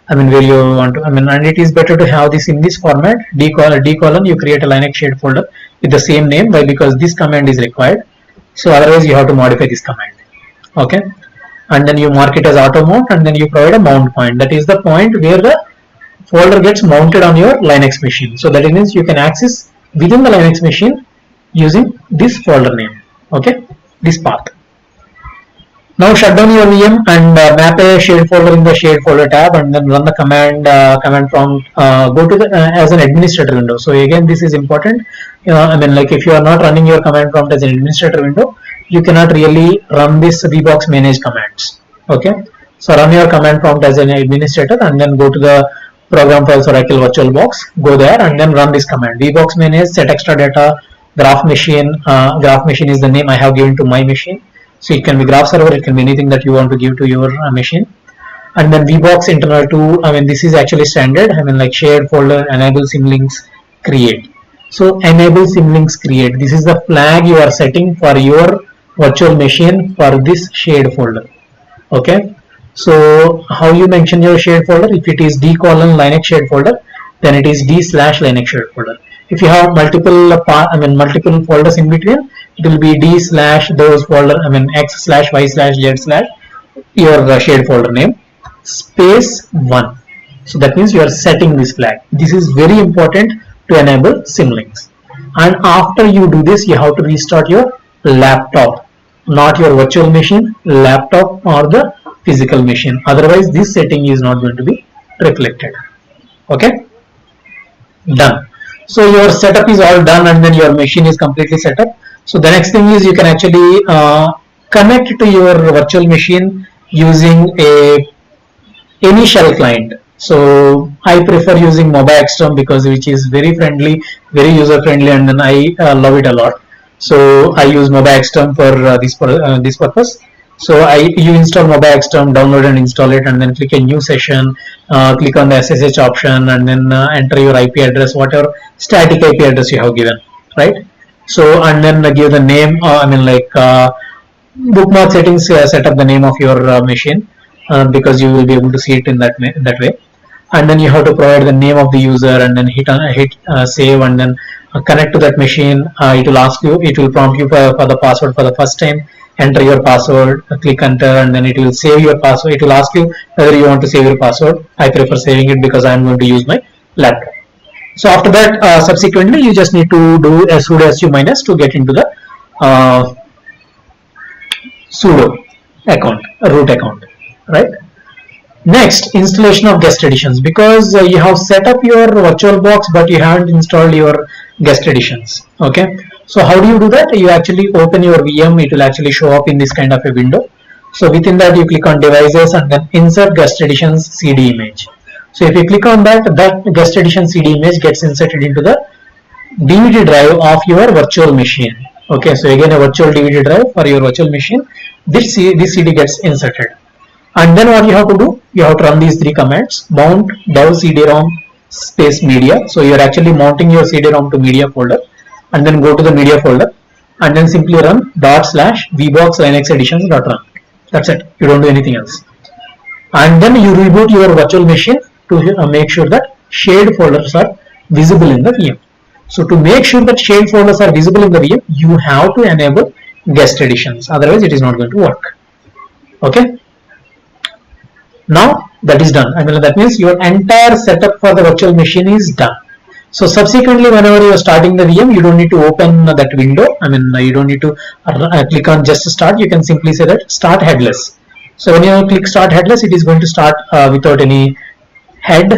where you want to, and it is better to have this in this format, d colon, you create a Linux shared folder with the same name. Why? Because this command is required. So otherwise you have to modify this command. Okay, and then you mark it as auto mount, and then you provide a mount point. That is the point where the folder gets mounted on your Linux machine. So that means you can access within the Linux machine using this folder name. Okay, this path. Now shut down your VM and map a shared folder in the shared folder tab, and then run the command prompt. Go to the as an administrator window. So again, this is important. If you are not running your command prompt as an administrator window, you cannot really run this VBox manage commands. Okay, so run your command prompt as an administrator, and then go to the program files Oracle VirtualBox. Go there and then run this command: VBox manage set extra data graph machine. Graph machine is the name I have given to my machine. So it can be graph server, it can be anything that you want to give to your machine. And then VBox internal to, this is actually standard. Shared folder enable symlinks create. So enable symlinks create. This is the flag you are setting for your virtual machine for this shared folder. Okay. So how you mention your shared folder? If it is d colon Linux shared folder, then it is d/Linux shared folder. If you have multiple multiple folders in between, it will be d slash those folder, x slash y slash z slash your shared folder name space 1. So that means you are setting this flag. This is very important to enable symlinks. And after you do this, you have to restart your laptop, not your virtual machine, laptop or the physical machine. Otherwise, this setting is not going to be reflected. Okay, done. So your setup is all done, and then your machine is completely set up. So the next thing is you can actually connect to your virtual machine using any shell client. So I prefer using MobaXterm because which is very friendly, very user friendly, and then I love it a lot. So I use MobaXterm for this purpose. So you install MobaXterm, download and install it, and then click a new session, click on the SSH option, and then enter your IP address, whatever static IP address you have given, right? So and then give the name, bookmark settings, set up the name of your machine because you will be able to see it in that way. And then you have to provide the name of the user, and then hit save, and then connect to that machine. It will ask you, it will prompt you for the password for the first time. Enter your password, click enter, and then it will save your password. It will ask you whether you want to save your password. I prefer saving it because I am going to use my laptop. So after that, subsequently, you just need to do a sudo su minus to get into the sudo account, root account, right? Next, installation of guest editions, because you have set up your VirtualBox but you haven't installed your guest editions. Okay, so how do you do that? You actually open your VM, it will actually show up in this kind of a window. So within that, you click on devices and then insert guest editions CD image. So if you click on that, that guest edition CD image gets inserted into the DVD drive of your virtual machine. Okay, so again a virtual DVD drive for your virtual machine. This CD gets inserted. And then what you have to do, you have to run these three commands: mount dev cd-rom space media. So you are actually mounting your cd-rom to media folder, and then go to the media folder, and then simply run /vbox linux editions.run. That's it. You don't do anything else. And then you reboot your virtual machine to make sure that shared folders are visible in the VM. So to make sure that shared folders are visible in the VM, you have to enable guest editions. Otherwise, it is not going to work. Okay. Now that is done. That means your entire setup for the virtual machine is done. So subsequently, whenever you are starting the VM, you don't need to open that window. You don't need to click on just start. You can simply say that start headless. So when you click start headless, it is going to start without any head.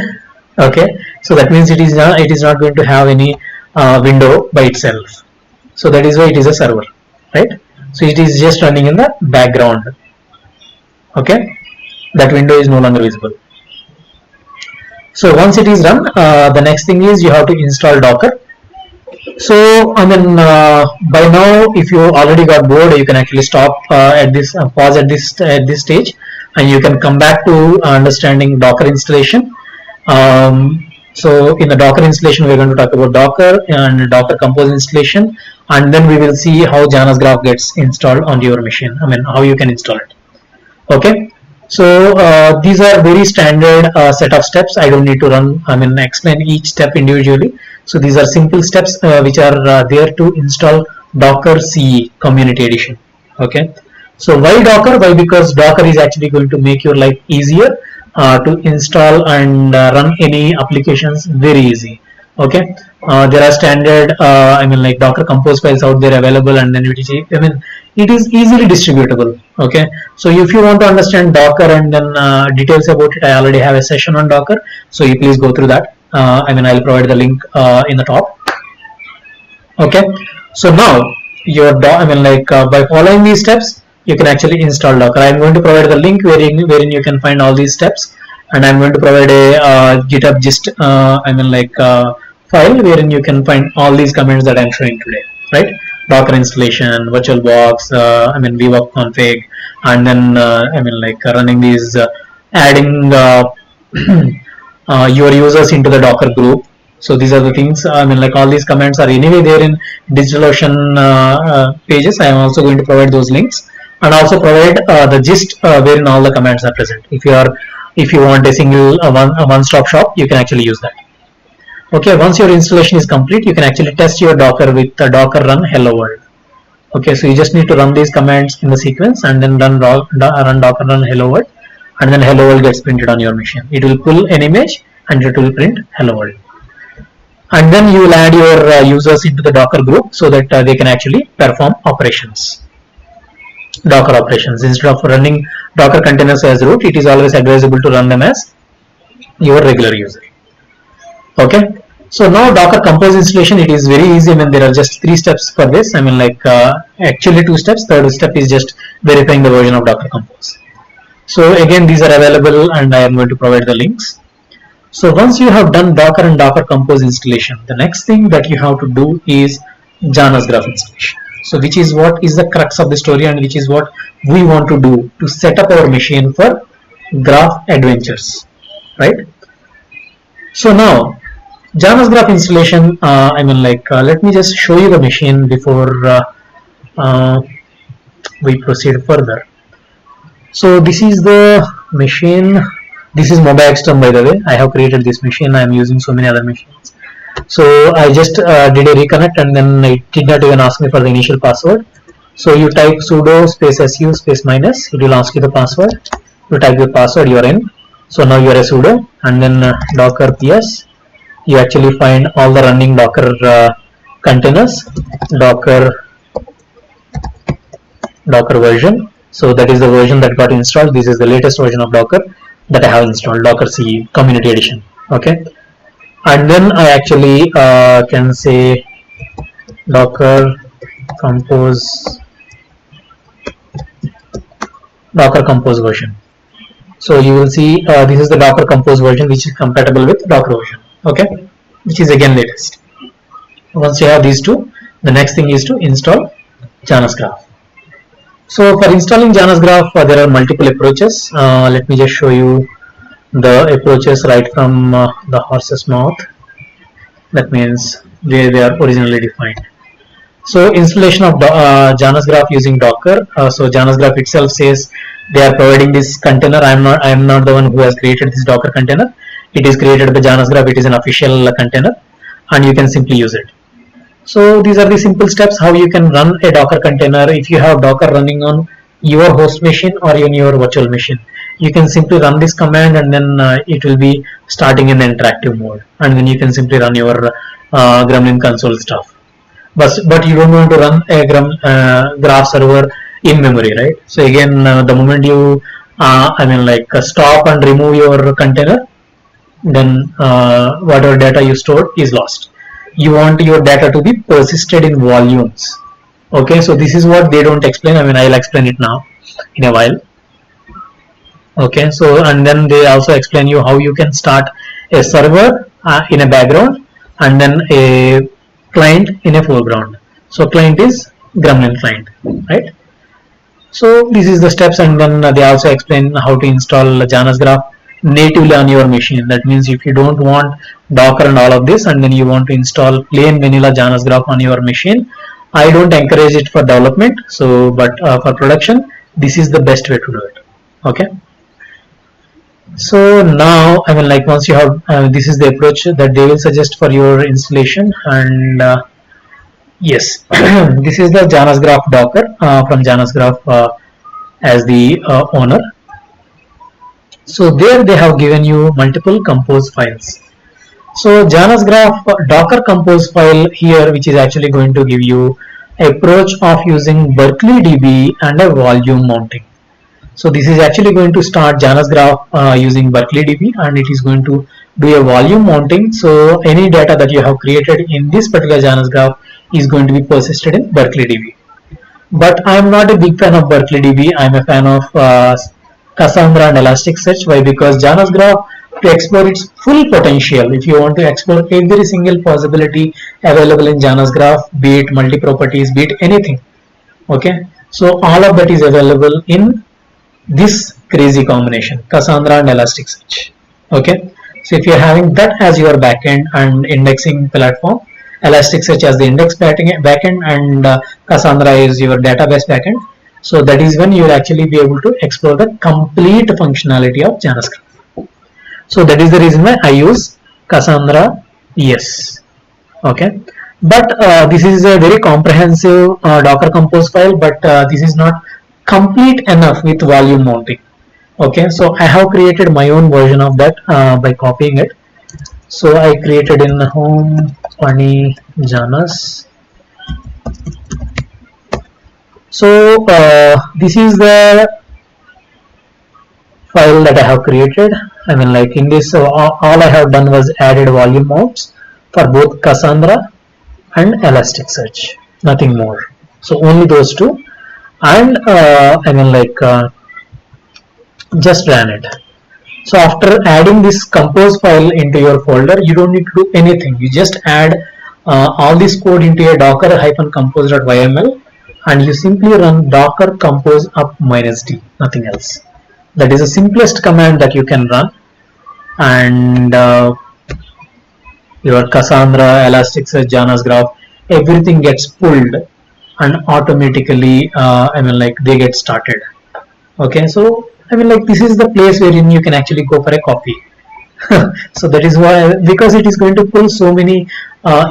Okay, so that means it is not going to have any window by itself. So that is why it is a server, right? So it is just running in the background. Okay, that window is no longer visible. So once it is run, the next thing is you have to install Docker. So by now, if you already got bored, you can actually stop at this, pause at this stage, and you can come back to understanding Docker installation. So in the Docker installation, we're going to talk about Docker and docker-compose installation, and then we will see how Janus Graph gets installed on your machine. How you can install it. Okay. So these are very standard set of steps. I don't need to explain each step individually. So these are simple steps which are there to install Docker CE Community Edition. Okay. So why Docker? Why? Because Docker is actually going to make your life easier to install and run any applications very easy. Okay. There are standard Docker Compose files out there available, and then it is easily distributable. Okay, so if you want to understand Docker and then details about it, I already have a session on Docker, so you please go through that. I'll provide the link in the top. Okay, so now your by following these steps, you can actually install Docker. I'm going to provide the link wherein you can find all these steps, and I'm going to provide a GitHub gist file wherein you can find all these commands that I'm showing today, right? Docker installation, VirtualBox, vbox config, and then running these, adding your users into the Docker group. So these are the things. All these commands are anyway there in DigitalOcean pages. I am also going to provide those links, and also provide the gist wherein all the commands are present. If you want a single one-stop shop, you can actually use that. Okay, once your installation is complete, you can actually test your Docker with Docker run hello world. Okay, so you just need to run these commands in the sequence and then run docker run hello world, and then hello world gets printed on your machine. It will pull an image and it will print hello world. And then you will add your users into the Docker group so that they can actually perform operations, Docker operations. Instead of running Docker containers as root, it is always advisable to run them as your regular user. Okay, so now Docker Compose installation, it is very easy. I mean, there are just 3 steps for this. I mean, like actually 2 steps. Third step is just verifying the version of Docker Compose. So again, these are available and I am going to provide the links. So once you have done Docker and Docker Compose installation, the next thing that you have to do is Janus Graph installation. So which is what is the crux of the story and which is what we want to do to set up our machine for graph adventures, right? So now Janus Graph installation, I mean, like let me just show you the machine before we proceed further. So this is the machine. This is MobaXterm, by the way. I have created this machine. I am using so many other machines. So I just did a reconnect and then it did not even ask me for the initial password. So you type sudo space su space minus. It will ask you the password. You type the password. You are in. So now you are a sudo and then docker ps. You actually find all the running Docker containers, Docker version. So that is the version that got installed. This is the latest version of Docker that I have installed, Docker C Community Edition. Okay, and then I actually can say Docker Compose version. So you will see this is the Docker Compose version which is compatible with Docker version. Okay, which is again latest. Once you have these two, the next thing is to install Janus Graph. So for installing Janus Graph, there are multiple approaches. Let me just show you the approaches right from the horse's mouth. That means where they are originally defined. So installation of Janus Graph using Docker. So Janus Graph itself says they are providing this container. I am not the one who has created this Docker container. It is created by Janus Graph. It is an official container, and you can simply use it. So these are the simple steps how you can run a Docker container. If you have Docker running on your host machine or in your virtual machine, you can simply run this command and then it will be starting in the interactive mode, and then you can simply run your Gremlin Console stuff. But you don't want to run a graph server in memory, right? So again, the moment you stop and remove your container, then whatever data you stored is lost. You want your data to be persisted in volumes. Okay, so this is what they don't explain. I mean, I'll explain it now in a while. Okay, so and then they also explain you how you can start a server in a background and then a client in a foreground. So client is Gremlin client, right? So this is the steps, and then they also explain how to install Janus Graph natively on your machine. That means if you don't want Docker and all of this and then you want to install plain vanilla Janus Graph on your machine, I don't encourage it for development. So but for production, this is the best way to do it. Okay, so now I mean, like once you have this is the approach that they will suggest for your installation. And yes, this is the Janus Graph Docker from Janus Graph as the owner. So there they have given you multiple compose files. So Janus Graph Docker Compose file here, which is actually going to give you approach of using Berkeley DB and a volume mounting. So this is actually going to start Janus Graph using Berkeley DB, and it is going to do a volume mounting. So any data that you have created in this particular Janus Graph is going to be persisted in Berkeley DB. But I am not a big fan of Berkeley DB. I am a fan of Cassandra and Elastic Search. Why? Because Janus Graph, to explore its full potential, if you want to explore every single possibility available in Janus Graph, be it multi-properties, be it anything, okay, so all of that is available in this crazy combination, Cassandra and Elastic Search. Okay, so if you're having that as your backend and indexing platform, Elasticsearch as the index backend and Cassandra is your database backend, so that is when you will actually be able to explore the complete functionality of Janus Graph. So that is the reason why I use Cassandra. Yes. Okay, But this is a very comprehensive Docker Compose file, but this is not complete enough with volume mounting. Okay, so I have created my own version of that by copying it. So I created in home funny Janus. So this is the file that I have created. I mean, like in this, all I have done was added volume mounts for both Cassandra and Elastic Search, nothing more. So only those two, and I mean, like just ran it. So after adding this compose file into your folder, you don't need to do anything. You just add all this code into a docker-compose.yml, and you simply run docker compose up -d, nothing else. That is the simplest command that you can run, and your Cassandra, Elasticsearch, Janus graph, everything gets pulled and automatically I mean, like they get started. Okay, so I mean, like this is the place wherein you can actually go for a copy. So that is why, because it is going to pull so many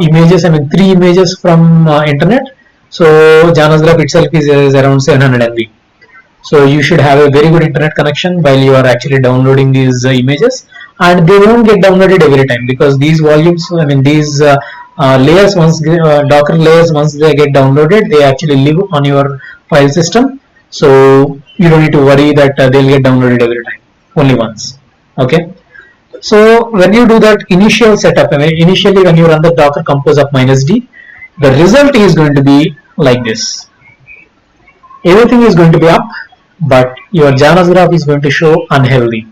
images, I mean 3 images from internet. So Janus graph itself is around 700 MB. So you should have a very good internet connection while you are actually downloading these images, and they won't get downloaded every time, because these volumes, I mean these layers, once Docker layers, once they get downloaded, they actually live on your file system. So you don't need to worry that they'll get downloaded every time, only once. Okay. So when you do that initial setup, I mean initially when you run the docker compose up -d, the result is going to be like this. Everything is going to be up, but your Janus graph is going to show unhealthy.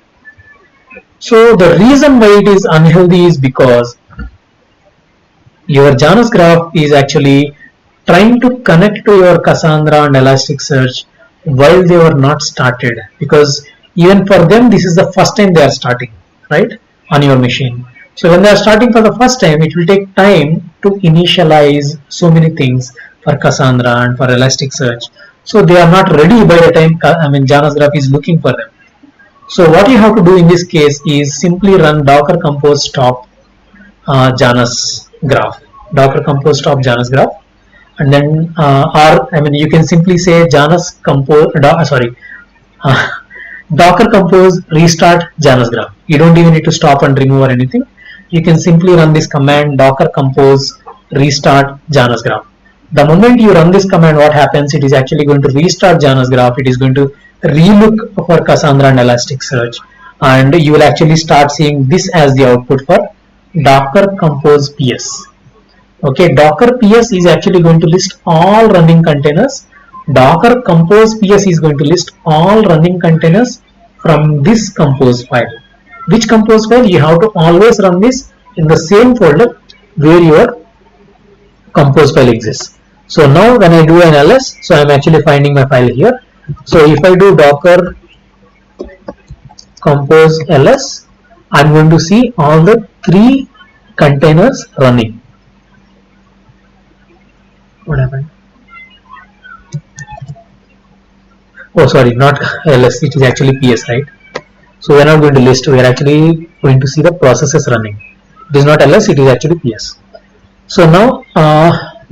So the reason why it is unhealthy is because your Janus graph is actually trying to connect to your Cassandra and Elasticsearch while they were not started, because even for them this is the first time they are starting, right, on your machine. So when they are starting for the first time, it will take time to initialize so many things for Cassandra and for Elasticsearch. So they are not ready by the time, I mean, Janus graph is looking for them. So what you have to do in this case is simply run docker compose stop Janus graph, docker compose stop Janus graph, and then or I mean you can simply say Janus compose docker compose restart Janus graph. You don't even need to stop and remove or anything. You can simply run this command docker compose restart Janus graph. The moment you run this command, what happens? It is actually going to restart Janus graph. It is going to relook for Cassandra and Elasticsearch, and you will actually start seeing this as the output for docker compose ps. Okay, docker ps is actually going to list all running containers. Docker compose ps is going to list all running containers from this compose file. Which compose file? You have to always run this in the same folder where your compose file exists. So now when I do an ls, so I am actually finding my file here. So if I do docker compose ls, I am going to see all the 3 containers running. What happened? Oh, sorry, not ls, it is actually ps, right? So we are not going to list, we are actually going to see the processes running. It is not ls, it is actually ps. So now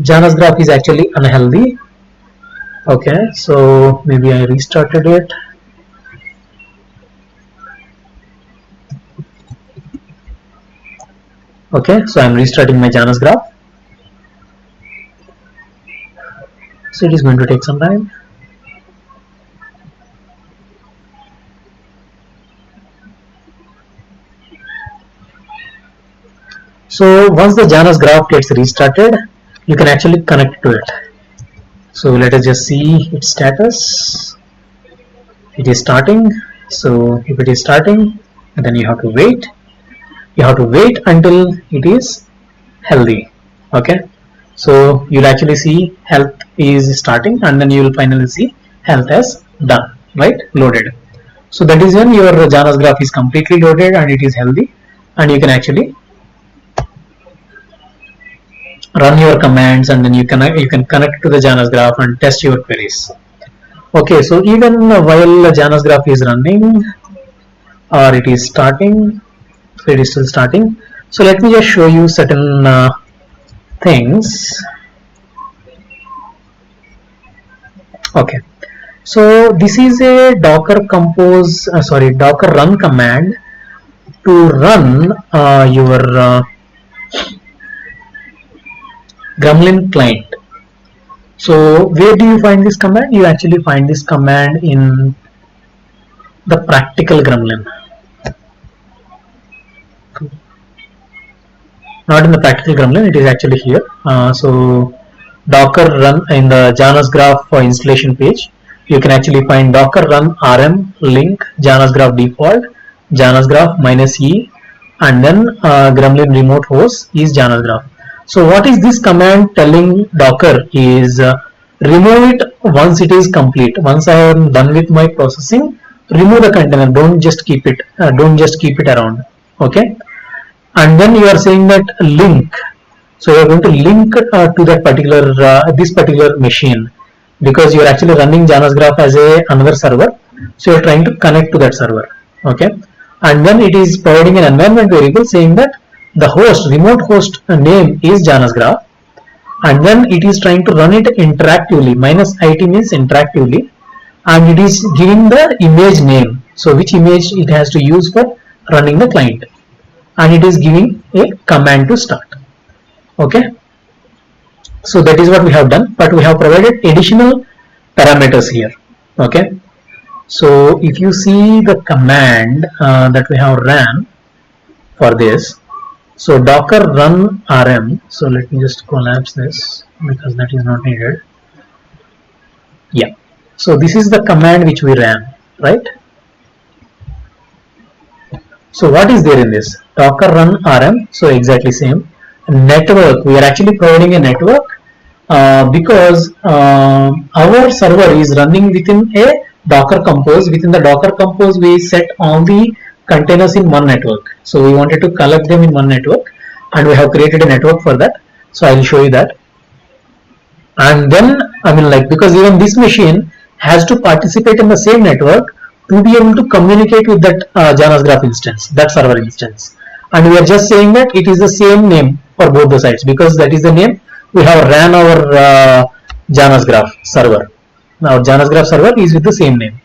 Janus graph is actually unhealthy. Okay, so maybe I restarted it. Okay, so I am restarting my Janus graph. So it is going to take some time. So once the Janus graph gets restarted, you can actually connect to it. So let us just see its status. It is starting. So if it is starting, then you have to wait. You have to wait until it is healthy. Okay. So you'll actually see health is starting, and then you will finally see health as done, right? Loaded. So that is when your Janus graph is completely loaded and it is healthy, and you can actually run your commands, and then you can connect to the Janus graph and test your queries. Okay, so even while Janus graph is running or it is starting, so it is still starting. So let me just show you certain things. Okay, so this is a docker compose docker run command to run your Gremlin client. So where do you find this command? You actually find this command in the practical Gremlin, not in the practical Gremlin, it is actually here. So docker run in the Janus graph for installation page, you can actually find docker run rm link Janus graph default Janus graph -e, and then Gremlin remote host is Janus graph. So what is this command telling Docker is remove it once it is complete. Once I am done with my processing, remove the container. Don't just keep it. Around. Okay. And then you are saying that link. So you are going to link to that particular this particular machine, because you are actually running Janus graph as another server. So you are trying to connect to that server. Okay. And then it is providing an environment variable saying that the host, remote host name is Janus graph, and then it is trying to run it interactively. -it means interactively, and it is giving the image name. So which image it has to use for running the client, and it is giving a command to start. Okay. So that is what we have done, but we have provided additional parameters here. Okay. So if you see the command that we have ran for this, so docker run rm, so let me just collapse this because that is not needed. Yeah, so this is the command which we ran, right? So what is there in this? Docker run rm, so exactly same. Network, we are actually providing a network because our server is running within a Docker compose. Within the Docker compose, we set all the containers in one network. So we wanted to collect them in one network, and we have created a network for that. So I will show you that. And then because even this machine has to participate in the same network to be able to communicate with that Janus graph instance, that server instance. And we are just saying that it is the same name for both the sites, because that is the name we have ran our Janus graph server. Now Janus graph server is with the same name.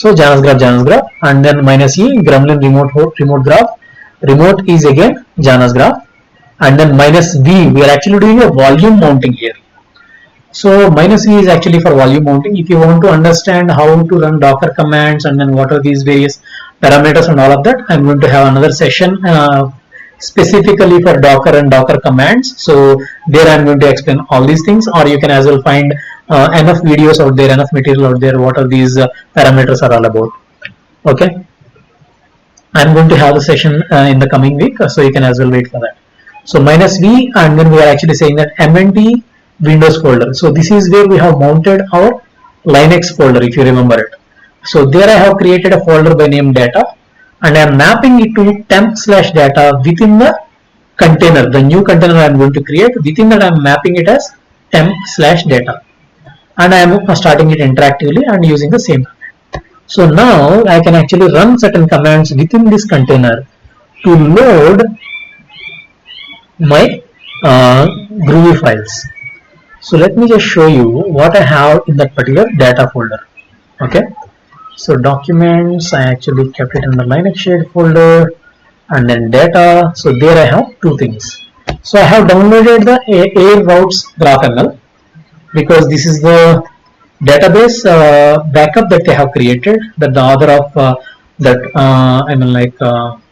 So Janus graph, and then -e Gremlin remote graph. Remote is again Janus graph, and then -v, we are actually doing a volume mounting here. So -v is actually for volume mounting. If you want to understand how to run Docker commands and then what are these various parameters and all of that, I'm going to have another session specifically for Docker and Docker commands. So there I'm going to explain all these things, or you can as well find enough videos out there, enough material out there, what are these parameters are all about. Okay, I'm going to have the session in the coming week, so you can as well wait for that. So -v, and then we are actually saying that mnt Windows folder. So this is where we have mounted our Linux folder, if you remember it. So there I have created a folder by name data, and I am mapping it to temp/data within the container, the new container I am going to create. Within that I am mapping it as temp/data, and I am starting it interactively and using the same command. So now I can actually run certain commands within this container to load my Groovy files. So let me just show you what I have in that particular data folder. Okay, so documents, I actually kept it in the Linux shared folder, and then data. So there I have two things. So I have downloaded the air routes GraphML, because this is the database backup that they have created, that the author of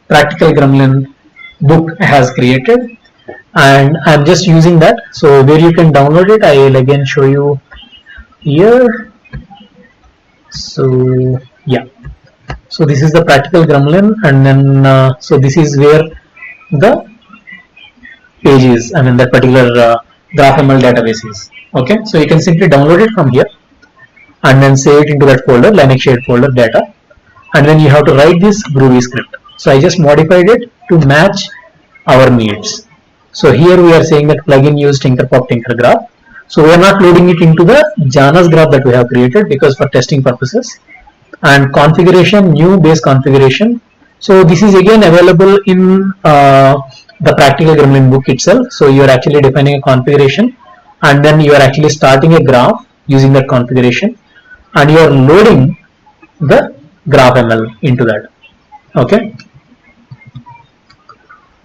Practical Gremlin book has created, and I'm just using that. So where you can download it, I will again show you here. So yeah, so this is the Practical Gremlin, and then so this is where the page is, that particular GraphML database is. Okay, so you can simply download it from here and then save it into that folder, Linux shared folder data, and then you have to write this Groovy script. So I just modified it to match our needs. So here we are saying that plugin use tinkerpop tinker graph. So we are not loading it into the Janus graph that we have created, because for testing purposes. And configuration, new base configuration. So this is again available in the practical Gremlin book itself. So you are actually defining a configuration, and then you are actually starting a graph using that configuration, and you are loading the graph ML into that. Okay.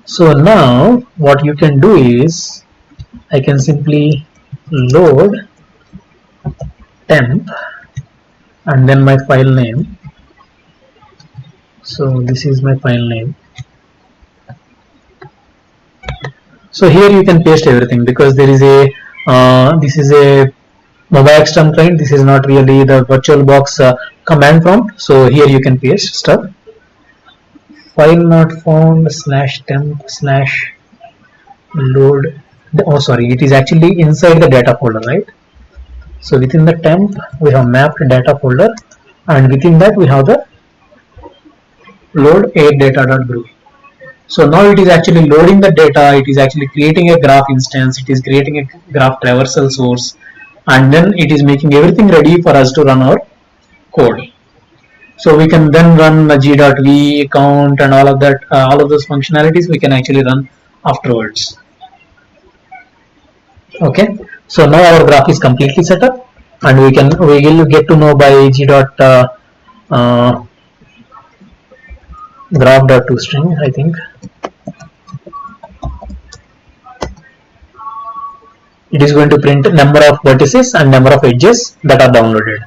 So now what you can do is I can simply load temp and then my file name. So this is my file name. So here you can paste everything, because there is a this is a mobile external client. This is not really the VirtualBox command prompt. So here you can paste stuff. File not found /temp/ load. Oh, sorry, it is actually inside the data folder, right? So within the temp we have mapped data folder, and within that we have the load add-data.group. So now it is actually loading the data, it is actually creating a graph instance, it is creating a graph traversal source, and then it is making everything ready for us to run our code. So we can then run a g.v count and all of that, all of those functionalities we can actually run afterwards. Okay, so now our graph is completely set up, and we will get to know by graph.toString, I think. It is going to print number of vertices and number of edges that are downloaded.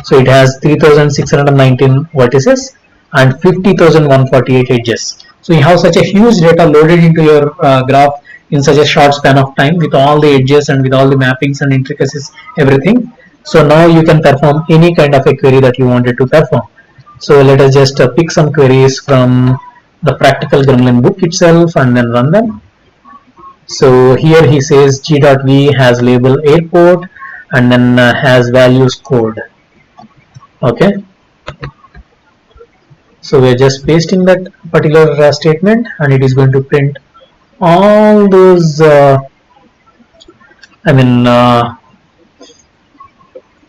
So it has 3619 vertices and 50,148 edges. So you have such a huge data loaded into your graph in such a short span of time, with all the edges and with all the mappings and intricacies, everything. So now you can perform any kind of a query that you wanted to perform. So let us just pick some queries from the practical Gremlin book itself and then run them. So here he says g.v has label airport and then has values code. Okay. So we are just pasting that particular statement, and it is going to print all those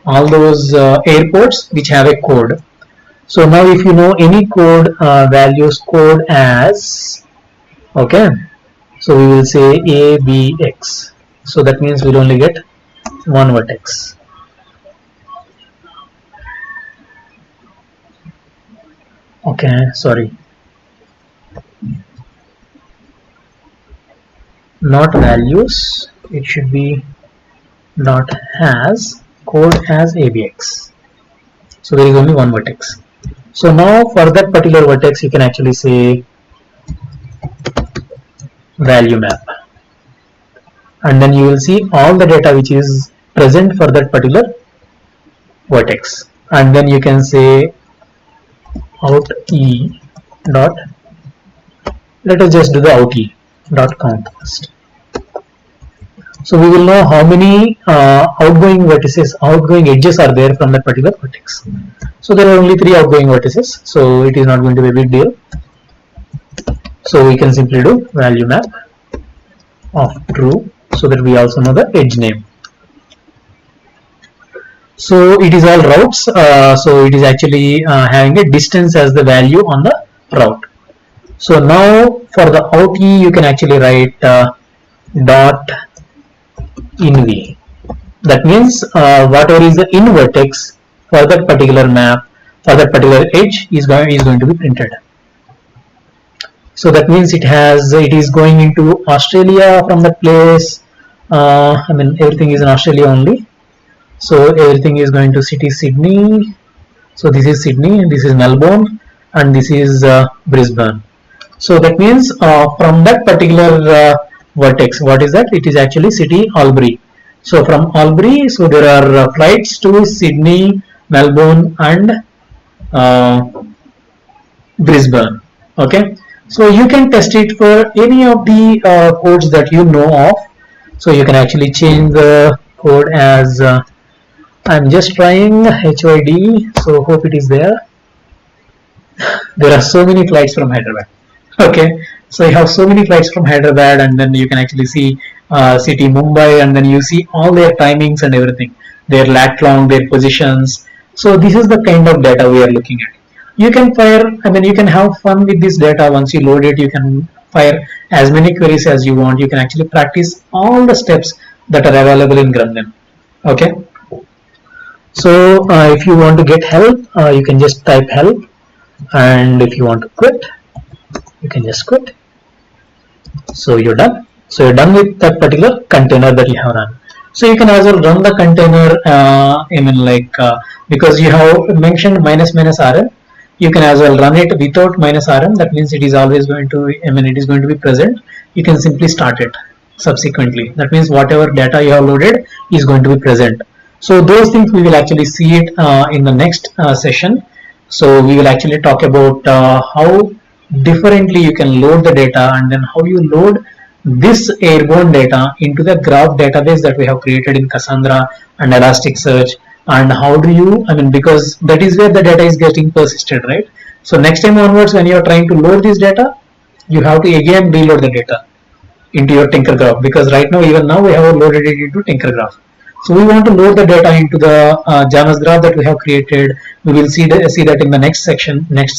all those airports which have a code. So now if you know any code, values code as, okay, so we will say ABX. So that means we'll only get one vertex. Okay, sorry, not values, it should be dot has code as ABX. So there is only one vertex. So now for that particular vertex you can actually say value map, and then you will see all the data which is present for that particular vertex, and then you can say out e dot, let us just do the out e dot count first. So we will know how many outgoing vertices, outgoing edges are there from that particular vertex. So there are only 3 outgoing vertices, so it is not going to be a big deal. So we can simply do value map of true, so that we also know the edge name. So it is all routes, so it is actually having a distance as the value on the route. So now for the out e you can actually write dot inv. That means whatever is the in vertex for that particular map, for that particular edge is going to be printed. So that means it is going into Australia from that place. Everything is in Australia only. So everything is going to city Sydney. So this is Sydney, this is Melbourne, and this is Brisbane. So that means from that particular vertex, what is that? It is actually city Albury. So from Albury, so there are flights to Sydney, Melbourne, and Brisbane. Okay. So you can test it for any of the codes that you know of. So you can actually change the code as I'm just trying HYD, so hope it is there. There are so many flights from Hyderabad. Okay, so you have so many flights from Hyderabad, and then you can actually see city Mumbai, and then you see all their timings and everything, their lat long, their positions. So this is the kind of data we are looking at. You can you can have fun with this data. Once you load it, you can fire as many queries as you want. You can actually practice all the steps that are available in Gremlin. Okay. So if you want to get help, you can just type help, and if you want to quit, you can just quit. So you're done. So you're done with that particular container that you have run. So you can as well run the container, because you have mentioned -rm, you can as well run it without -rm. That means it is always going to, it is going to be present. You can simply start it subsequently. That means whatever data you have loaded is going to be present. So those things we will actually see it in the next session. So we will actually talk about how differently you can load the data, and then how you load this airborne data into the graph database that we have created in Cassandra and Elastic Search, and how do you, because that is where the data is getting persisted, right? So next time onwards, when you are trying to load this data, you have to again reload the data into your Tinker graph, because right now, even now, we have loaded it into Tinker graph. So we want to load the data into the Janus graph that we have created. We will see that in the next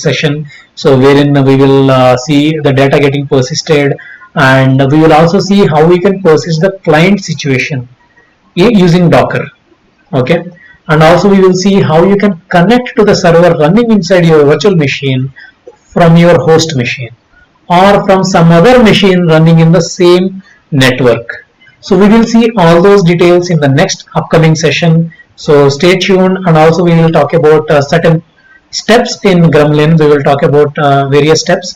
session. So wherein we will see the data getting persisted, and we will also see how we can persist the client situation using Docker. Okay, and also we will see how you can connect to the server running inside your virtual machine from your host machine, or from some other machine running in the same network. So we will see all those details in the next upcoming session. So stay tuned, and also we will talk about certain steps in Gremlin. We will talk about various steps,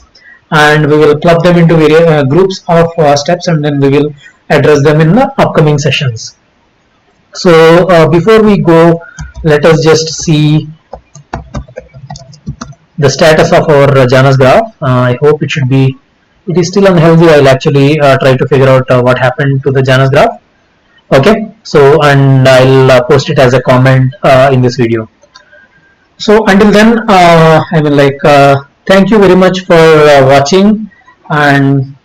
and we will club them into various groups of steps, and then we will address them in the upcoming sessions. So before we go, let us just see the status of our Janus graph. I hope it should be. It is still unhealthy. I'll actually try to figure out what happened to the Janus graph. Okay, so, and I'll post it as a comment in this video. So until then, thank you very much for watching. And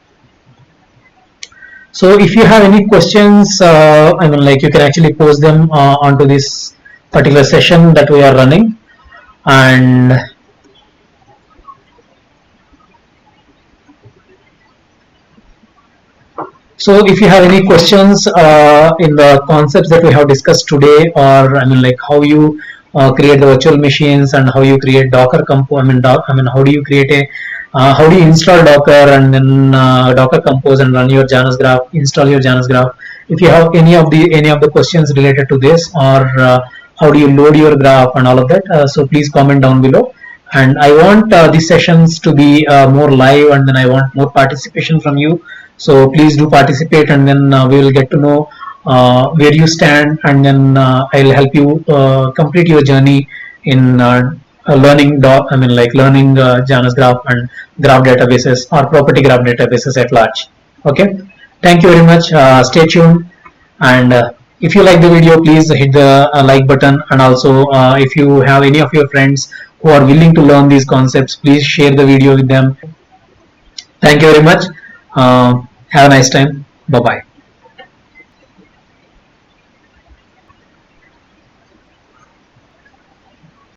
so if you have any questions, you can actually post them onto this particular session that we are running. And so if you have any questions in the concepts that we have discussed today, or how you create the virtual machines, and how you create Docker Compose, how do you create a how do you install Docker, and then Docker Compose, and run your Janus graph, install your Janus graph. If you have any of the questions related to this, or how do you load your graph and all of that, so please comment down below. And I want these sessions to be more live, and then I want more participation from you. So please do participate, and then we will get to know where you stand, and then I'll help you complete your journey in learning Janus graph and graph databases, or property graph databases at large. Okay, thank you very much. Stay tuned, and if you like the video, please hit the like button, and also if you have any of your friends who are willing to learn these concepts, please share the video with them. Thank you very much. Have a nice time. Bye bye.